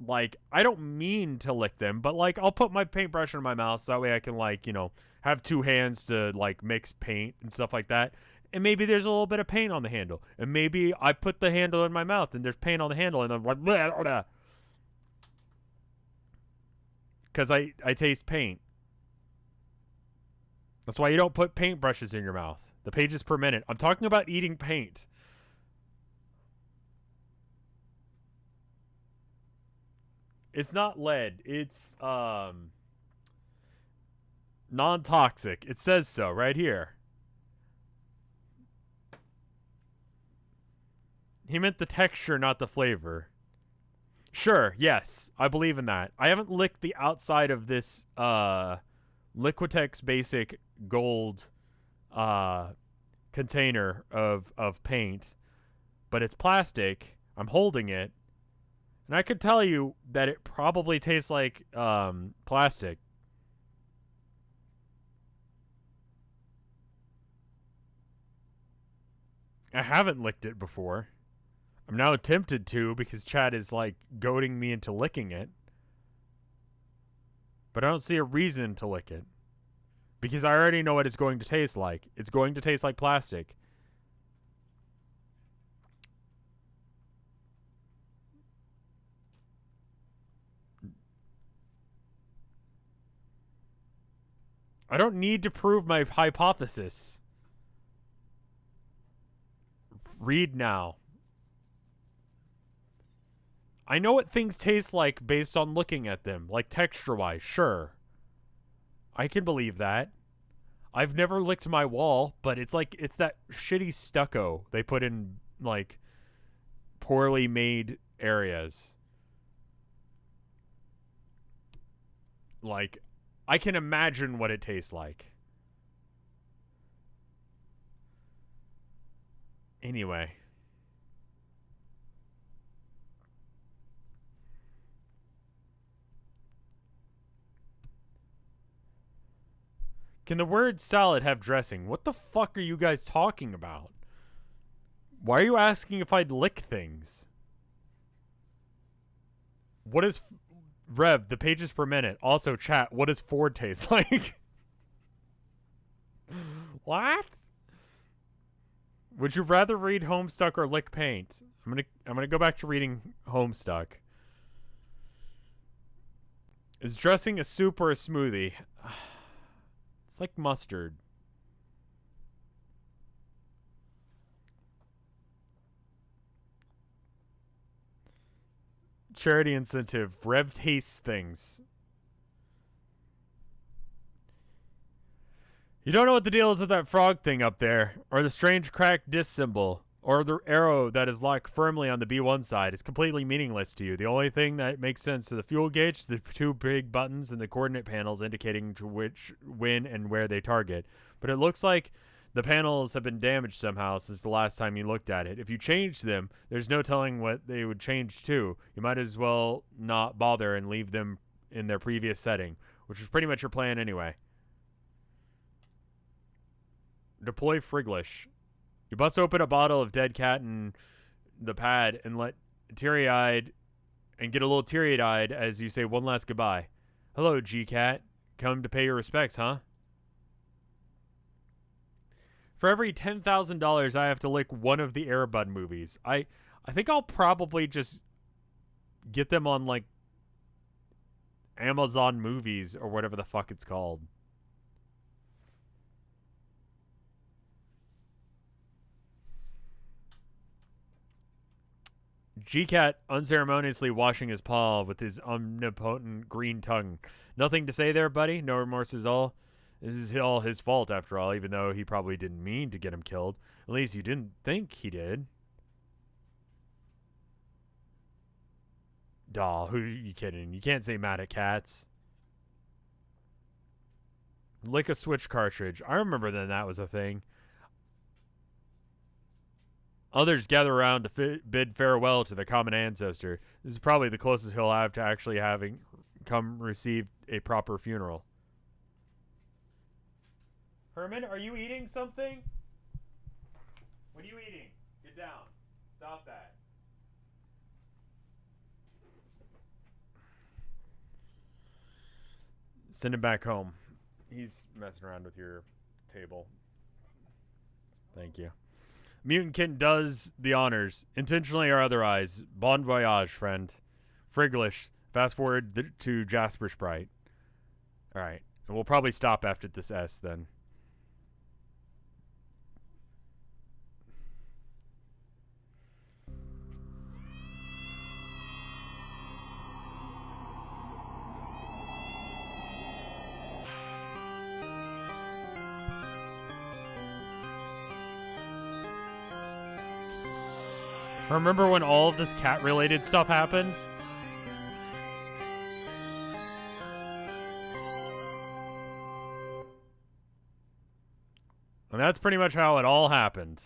like, I don't mean to lick them, but, like, I'll put my paintbrush in my mouth so that way I can, like, you know, have 2 hands to, like, mix paint and stuff like that. And maybe there's a little bit of paint on the handle. And maybe I put the handle in my mouth and there's paint on the handle and I'm like, blah, blah, blah. Because I taste paint. That's why you don't put paintbrushes in your mouth. The pages per minute. I'm talking about eating paint. It's not lead. It's non-toxic. It says so right here. He meant the texture, not the flavor. Sure, yes, I believe in that. I haven't licked the outside of this Liquitex Basic Gold container of paint, but it's plastic. I'm holding it, and I could tell you that it probably tastes like plastic. I haven't licked it before. I'm now tempted to because Chad is like goading me into licking it. But I don't see a reason to lick it. Because I already know what it's going to taste like. It's going to taste like plastic. I don't need to prove my hypothesis. Read now. I know what things taste like based on looking at them, like texture-wise, sure. I can believe that. I've never licked my wall, but it's like, it's that shitty stucco they put in, like, poorly made areas. Like, I can imagine what it tastes like. Anyway. Can the word salad have dressing? What the fuck are you guys talking about? Why are you asking if I'd lick things? What is... Rev, the pages per minute. Also, chat, what does Ford taste like? What? Would you rather read Homestuck or lick paint? I'm gonna go back to reading Homestuck. Is dressing a soup or a smoothie? It's like mustard. Charity incentive. Rev tastes things. You don't know what the deal is with that frog thing up there, or the strange cracked disc symbol, or the arrow that is locked firmly on the B1 side. It's completely meaningless to you. The only thing that makes sense to the fuel gauge, the two big buttons, and the coordinate panels indicating to which, when, and where they target. But it looks like the panels have been damaged somehow since the last time you looked at it. If you change them, there's no telling what they would change to. You might as well not bother and leave them in their previous setting, which was pretty much your plan anyway. Deploy Friglish. You bust open a bottle of dead cat in the pad and get a little teary-eyed as you say one last goodbye. Hello, G-Cat. Come to pay your respects, huh? For every $10,000, I have to lick one of the Air Bud movies. I think I'll probably just get them on, like, Amazon Movies or whatever the fuck it's called. G-Cat unceremoniously washing his paw with his omnipotent green tongue. Nothing to say there, buddy? No remorse at all? This is all his fault, after all, even though he probably didn't mean to get him killed. At least you didn't think he did. Doll, who are you kidding? You can't say mad at cats. Lick a Switch cartridge. I remember then that was a thing. Others gather around to bid farewell to the common ancestor. This is probably the closest he'll have to actually having come receive a proper funeral. Herman, are you eating something? What are you eating? Get down. Stop that. Send him back home. He's messing around with your table. Thank you. Mutant Kitten does the honors, intentionally or otherwise. Bon voyage, friend. Friglish. Fast forward to Jasper Sprite. Alright. And we'll probably stop after this S then. Remember when all of this cat-related stuff happened? And that's pretty much how it all happened.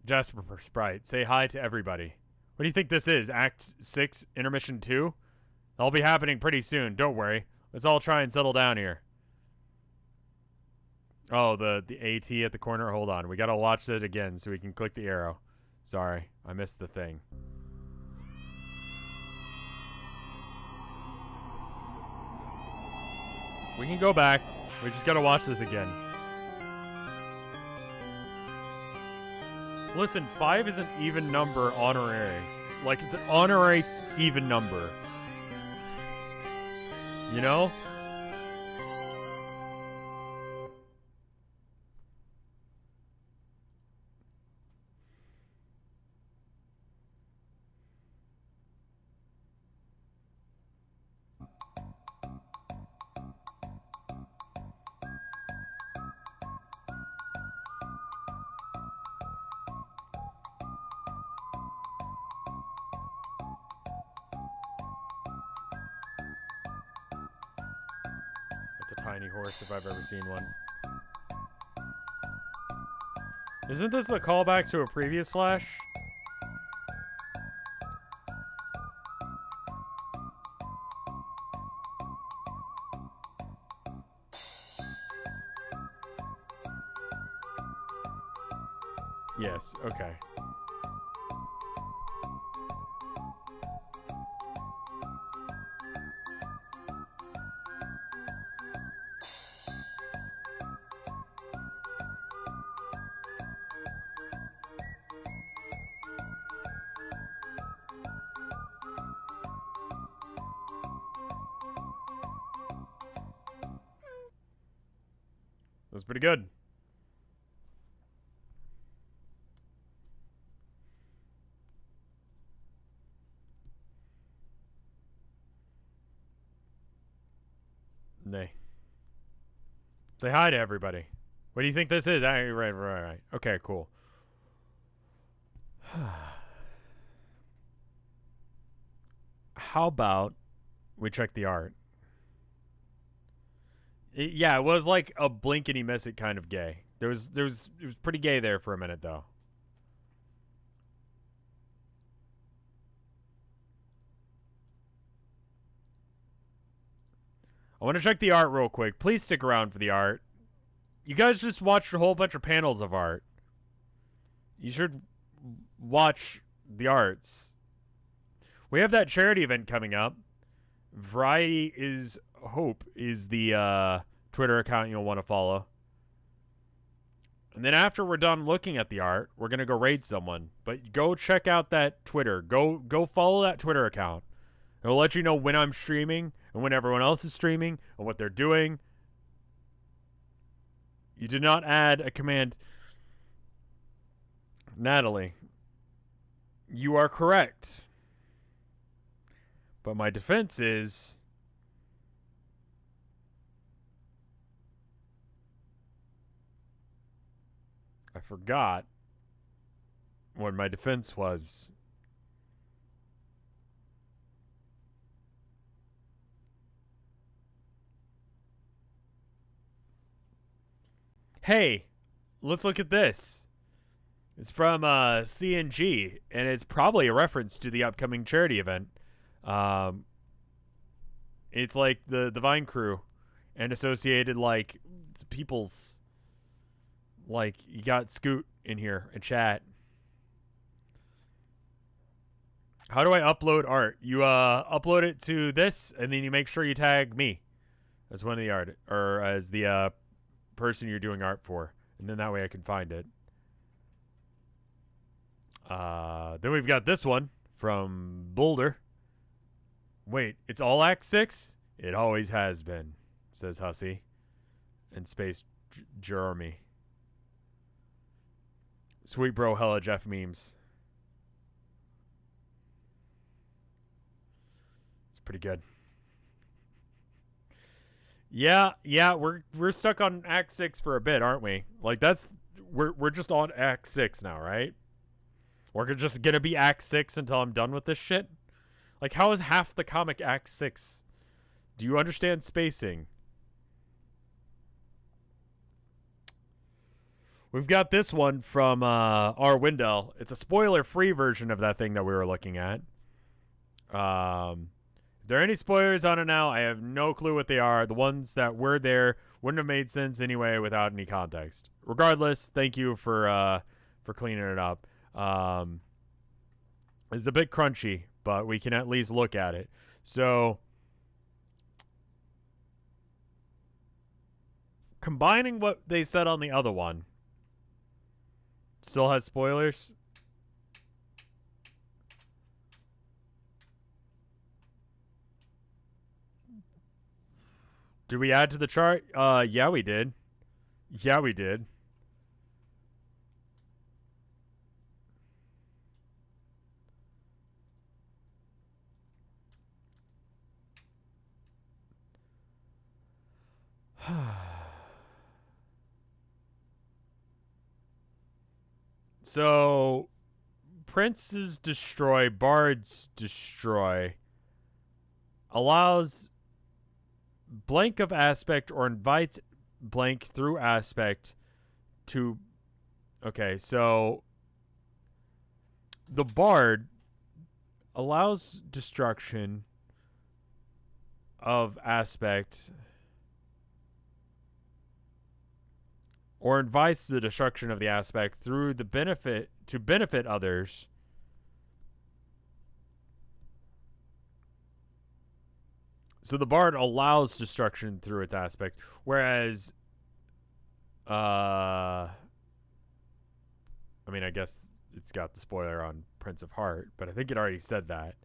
Jasper Sprite, say hi to everybody. What do you think this is? Act 6, Intermission 2? That'll be happening pretty soon. Don't worry. Let's all try and settle down here. Oh, the AT at the corner. Hold on. We gotta watch it again so we can click the arrow. Sorry, I missed the thing. We can go back. We just gotta watch this again. Listen, 5 is an even number honorary. Like, it's an honorary even number. You know? That's a tiny horse if I've ever seen one. Isn't this a callback to a previous Flash? Yes, okay. That was pretty good. Nay. Say hi to everybody. What do you think this is? Right. Okay, cool. How about we check the art? Yeah, it was like a blinkety miss it kind of gay. It was pretty gay there for a minute though. I want to check the art real quick. Please stick around for the art. You guys just watched a whole bunch of panels of art. You should watch the arts. We have that charity event coming up. Variety is Hope is the Twitter account you'll want to follow. And then after we're done looking at the art, we're going to go raid someone. But go check out that Twitter. Go follow that Twitter account. It'll let you know when I'm streaming and when everyone else is streaming and what they're doing. You did not add a command. Natalie, you are correct. But my defense is I forgot what my defense was. Hey, let's look at this. It's from CNG, and it's probably a reference to the upcoming charity event. It's like the Vine crew and associated like people's. Like, you got Scoot in here and chat. How do I upload art? You upload it to this, and then you make sure you tag me as one of the art, or as the person you're doing art for, and then that way I can find it. Then we've got this one from Boulder. Wait, it's all Act 6? It always has been, says Hussey. And Space Jeremy. Sweet bro, hella Jeff memes. It's pretty good. Yeah, we're stuck on Act 6 for a bit, aren't we? Like we're just on Act 6 now, right? We're just gonna be Act 6 until I'm done with this shit. Like, how is half the comic Act 6? Do you understand spacing? We've got this one from our Wendell. It's a spoiler-free version of that thing that we were looking at. If there are any spoilers on it now, I have no clue what they are. The ones that were there wouldn't have made sense anyway without any context. Regardless, thank you for cleaning it up. It's a bit crunchy, but we can at least look at it. So, combining what they said on the other one, still has spoilers. Did we add to the chart? Yeah, we did. Yeah, we did. So, princes destroy, bards destroy, allows blank of aspect or invites blank through aspect to... Okay, so the bard allows destruction of aspect or invites the destruction of the aspect through the benefit to benefit others. So the bard allows destruction through its aspect, whereas I mean, I guess it's got the spoiler on Prince of Heart, but I think it already said that.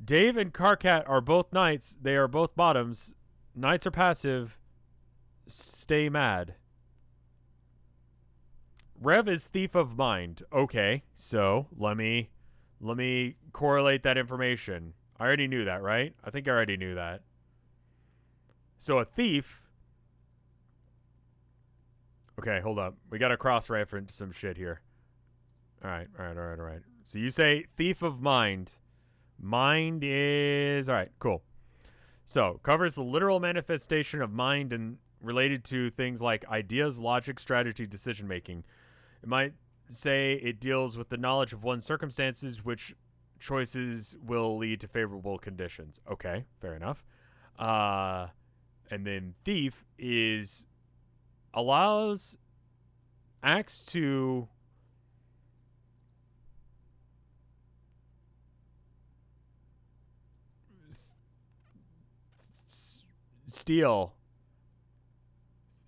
Dave and Karkat are both knights. They are both bottoms. Knights are passive. Stay mad. Rev is thief of mind. Okay, so let me correlate that information. I already knew that, right? I think I already knew that. So a thief... Okay, hold up. We got to cross-reference some shit here. All right. So you say thief of mind. Mind is... All right, cool. So, covers the literal manifestation of mind and related to things like ideas, logic, strategy, decision-making. It might say it deals with the knowledge of one's circumstances, which choices will lead to favorable conditions. Okay, fair enough. And then thief is... allows acts to steal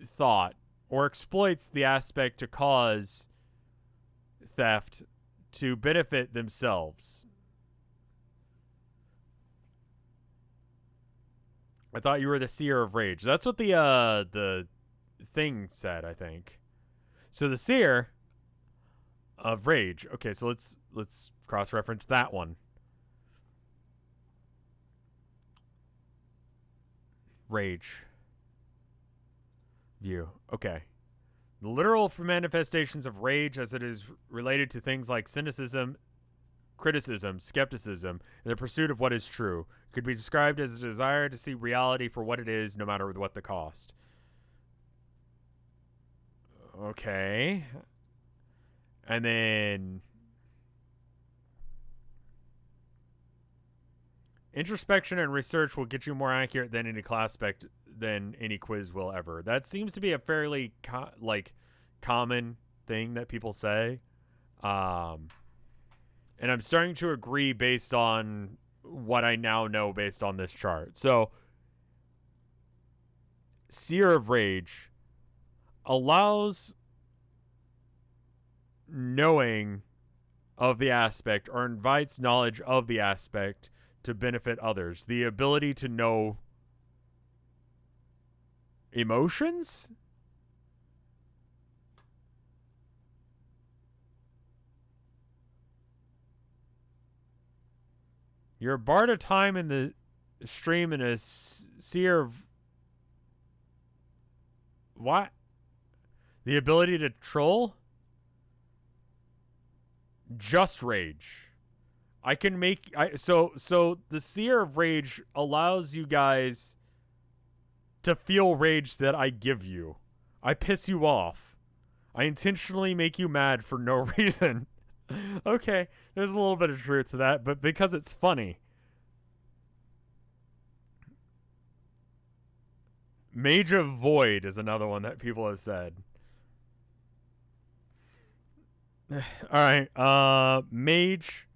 thought or exploits the aspect to cause theft to benefit themselves. I thought you were the seer of rage. That's what the thing said, I think. So the seer of rage. Okay, so let's cross-reference that one. Rage. View. Okay. The literal manifestations of rage as it is related to things like cynicism, criticism, skepticism, and the pursuit of what is true could be described as a desire to see reality for what it is, no matter what the cost. Okay. And then... introspection and research will get you more accurate than any class spec than any quiz will ever. That seems to be a fairly common thing that people say. And I'm starting to agree based on what I now know based on this chart. So, Seer of Rage allows knowing of the aspect or invites knowledge of the aspect to benefit others. The ability to know emotions? You're a bard of time in the stream and a seer of... What? The ability to troll? Just rage. I can make... So the seer of rage allows you guys to feel rage that I give you. I piss you off. I intentionally make you mad for no reason. Okay, there's a little bit of truth to that, but because it's funny. Mage of Void is another one that people have said. All right, Mage.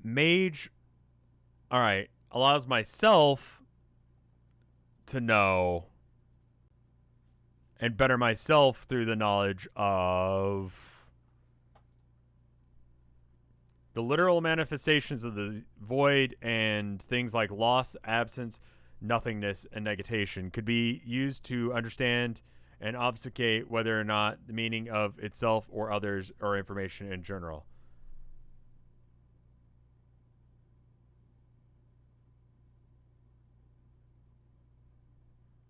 Mage. All right, allows myself to know and better myself through the knowledge of the literal manifestations of the void, and things like loss, absence, nothingness, and negation could be used to understand and obfuscate whether or not the meaning of itself or others or information in general.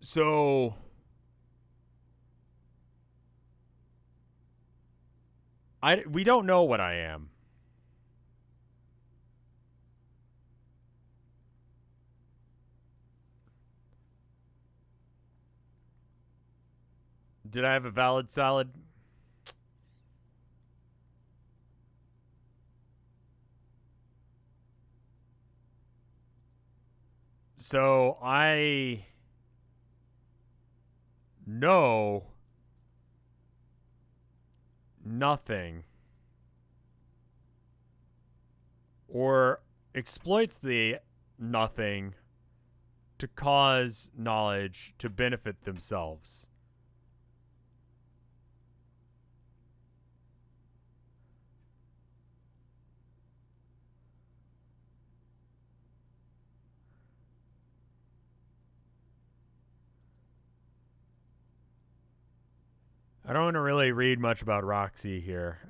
So we don't know what I am. Did I have a valid salad? So I know nothing or exploits the nothing to cause knowledge to benefit themselves. I don't want to really read much about Roxy here,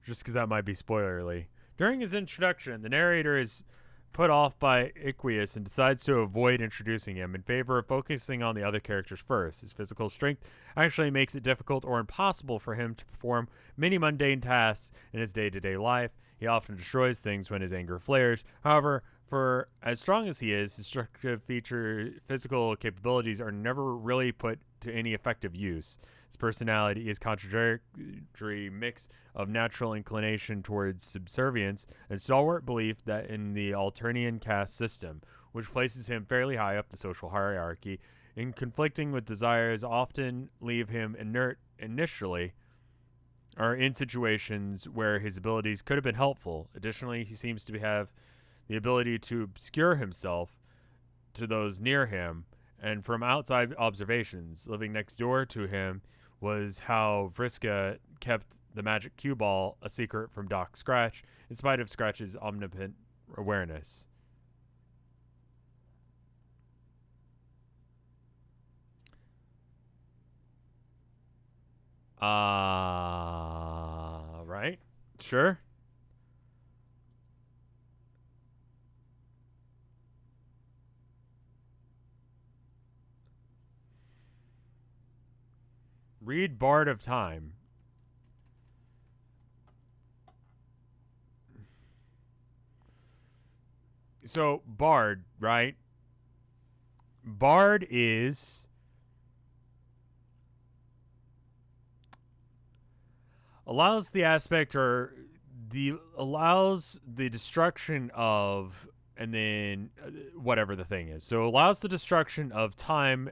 just because that might be spoilerly. During his introduction, the narrator is put off by Aqueous and decides to avoid introducing him in favor of focusing on the other characters first. His physical strength actually makes it difficult or impossible for him to perform many mundane tasks in his day-to-day life. He often destroys things when his anger flares. However, for as strong as he is, his destructive physical capabilities are never really put to any effective use. His personality is contradictory mix of natural inclination towards subservience and stalwart belief that in the Alternian caste system, which places him fairly high up the social hierarchy, in conflicting with desires often leave him inert initially, or in situations where his abilities could have been helpful. Additionally, he seems to have the ability to obscure himself to those near him, and from outside observations, living next door to him was how Vriska kept the magic cue ball a secret from Doc Scratch, in spite of Scratch's omnipotent awareness. Right? Sure. Read Bard of Time. So, Bard, right? Bard is allows the aspect or allows the destruction of, and then whatever the thing is. So allows the destruction of time,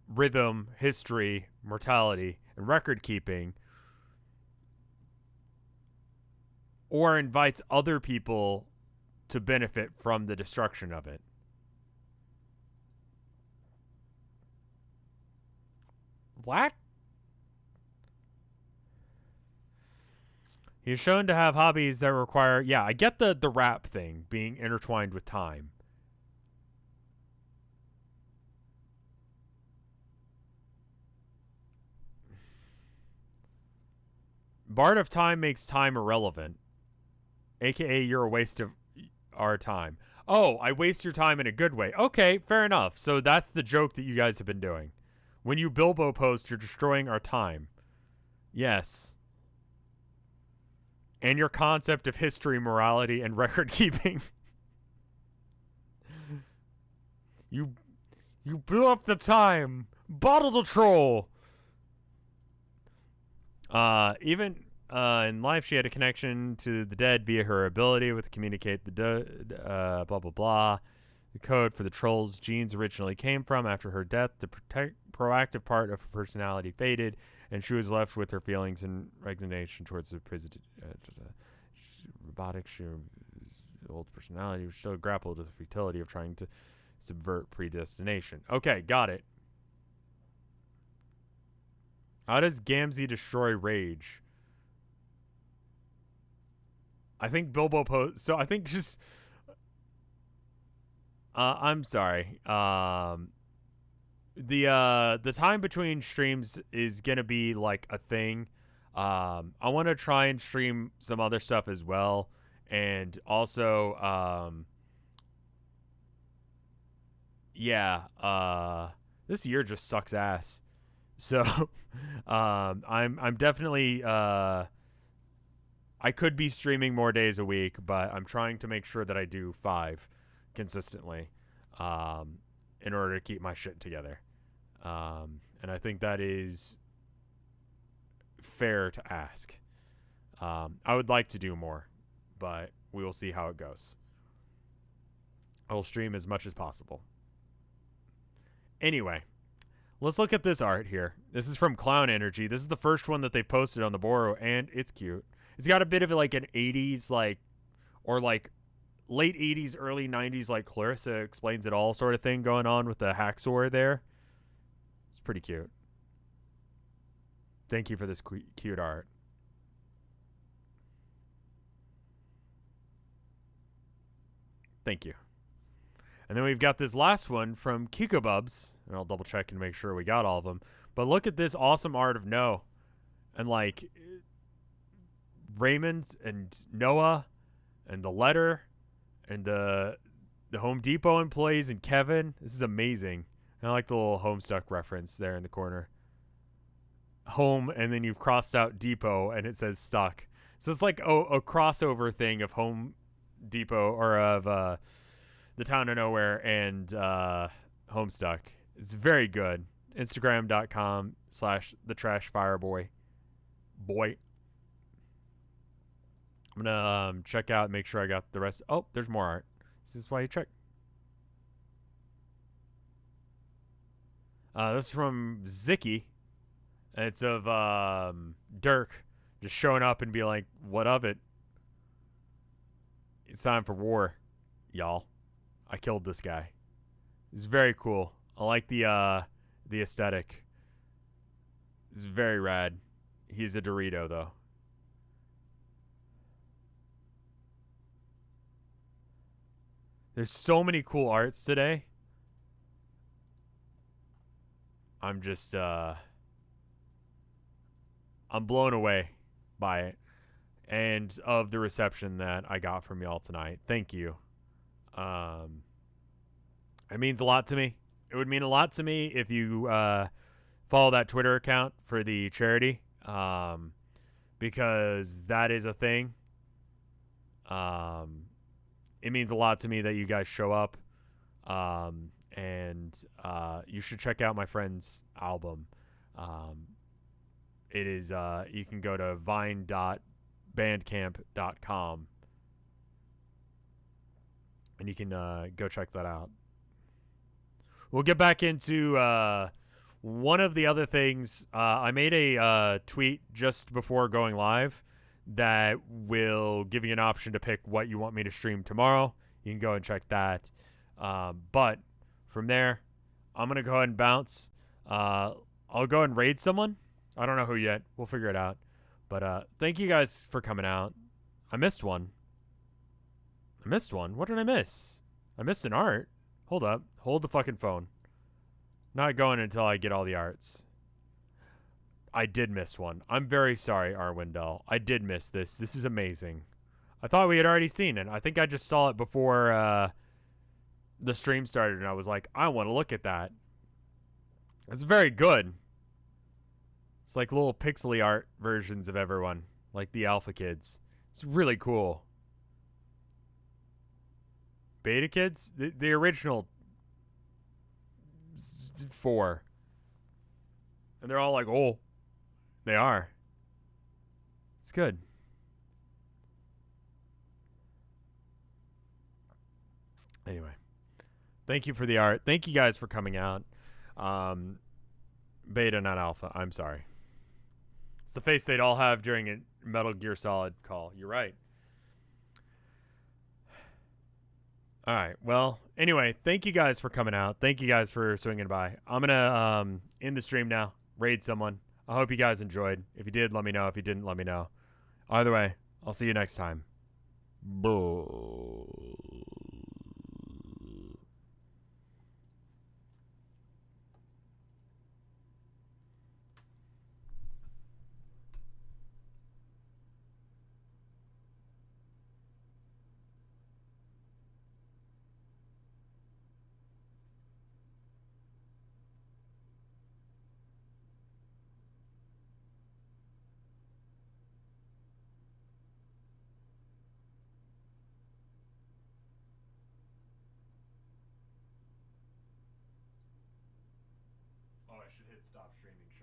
rhythm, history, mortality, and record keeping, or invites other people to benefit from the destruction of it. What? He's shown to have hobbies that require, yeah, I get the rap thing being intertwined with time. Bard of Time makes time irrelevant, aka you're a waste of our time. Oh, I waste your time in a good way. Okay, fair enough. So that's the joke that you guys have been doing. When you Bilbo post, you're destroying our time. Yes. and your concept of history, morality, and record keeping. You blew up the time. Bottle the troll. Even in life, she had a connection to the dead via her ability with communicate the blah blah blah. The code for the troll's genes originally came from after her death. The proactive part of her personality faded, and she was left with her feelings and resignation towards the robotic. Old personality still grappled with the futility of trying to subvert predestination. Okay, got it. How does Gamzee destroy rage? I think Bilbo so I think just I'm sorry. The time between streams is gonna be like a thing. I want to try and stream some other stuff as well, and also this year just sucks ass. So I'm definitely I could be streaming more days a week, but I'm trying to make sure that I do 5 consistently in order to keep my shit together. And I think that is fair to ask. I would like to do more, but we will see how it goes. I will stream as much as possible. Anyway, let's look at this art here. This is from Clown Energy. This is the first one that they posted on the Borrow, and it's cute. It's got a bit of like an 80s, like, or like late 80s, early 90s, like Clarissa Explains It All sort of thing going on with the hacksaw there. It's pretty cute. Thank you for this cute art. Thank you. And then we've got this last one from Kikobubs, and I'll double check and make sure we got all of them. But look at this awesome art of No, and like Raymond and Noah, and the letter, and the Home Depot employees and Kevin. This is amazing. And I like the little Homestuck reference there in the corner. Home, and then you've crossed out Depot, and it says Stuck. So it's like a crossover thing of Home Depot, or of the Town of Nowhere and Homestuck. It's very good. Instagram.com/thetrashfireboy. Boy. I'm going to check out and make sure I got the rest. Oh, there's more art. This is why you check. This is from Zicky. And it's of Dirk just showing up and be like, what of it? It's time for war, y'all. I killed this guy. It's very cool. I like the aesthetic. It's very rad. He's a Dorito, though. There's so many cool arts today. I'm just, I'm blown away by it. And of the reception that I got from y'all tonight. Thank you. It means a lot to me. It would mean a lot to me if you follow that Twitter account for the charity, because that is a thing. It means a lot to me that you guys show up, and you should check out my friend's album. It is you can go to vine.bandcamp.com and you can go check that out. We'll get back into one of the other things. I made a tweet just before going live that will give you an option to pick what you want me to stream tomorrow. You can go and check that. But from there, I'm going to go ahead and bounce. I'll go and raid someone. I don't know who yet. We'll figure it out. But thank you guys for coming out. I missed one. What did I miss? I missed an art. Hold up. Hold the fucking phone. Not going until I get all the arts. I did miss one. I'm very sorry, Arwindell. I did miss this. This is amazing. I thought we had already seen it. I think I just saw it before the stream started, and I was like, I want to look at that. It's very good. It's like little pixely art versions of everyone, like the Alpha Kids. It's really cool. Beta Kids? The original 4. And they're all like, oh. They are. It's good. Anyway. Thank you for the art. Thank you guys for coming out. Beta, not alpha. I'm sorry. It's the face they'd all have during a Metal Gear Solid call. You're right. All right. Well, anyway, thank you guys for coming out. Thank you guys for swinging by. I'm going to end the stream now. Raid someone. I hope you guys enjoyed. If you did, let me know. If you didn't, let me know. Either way, I'll see you next time. Oh, I should hit stop streaming.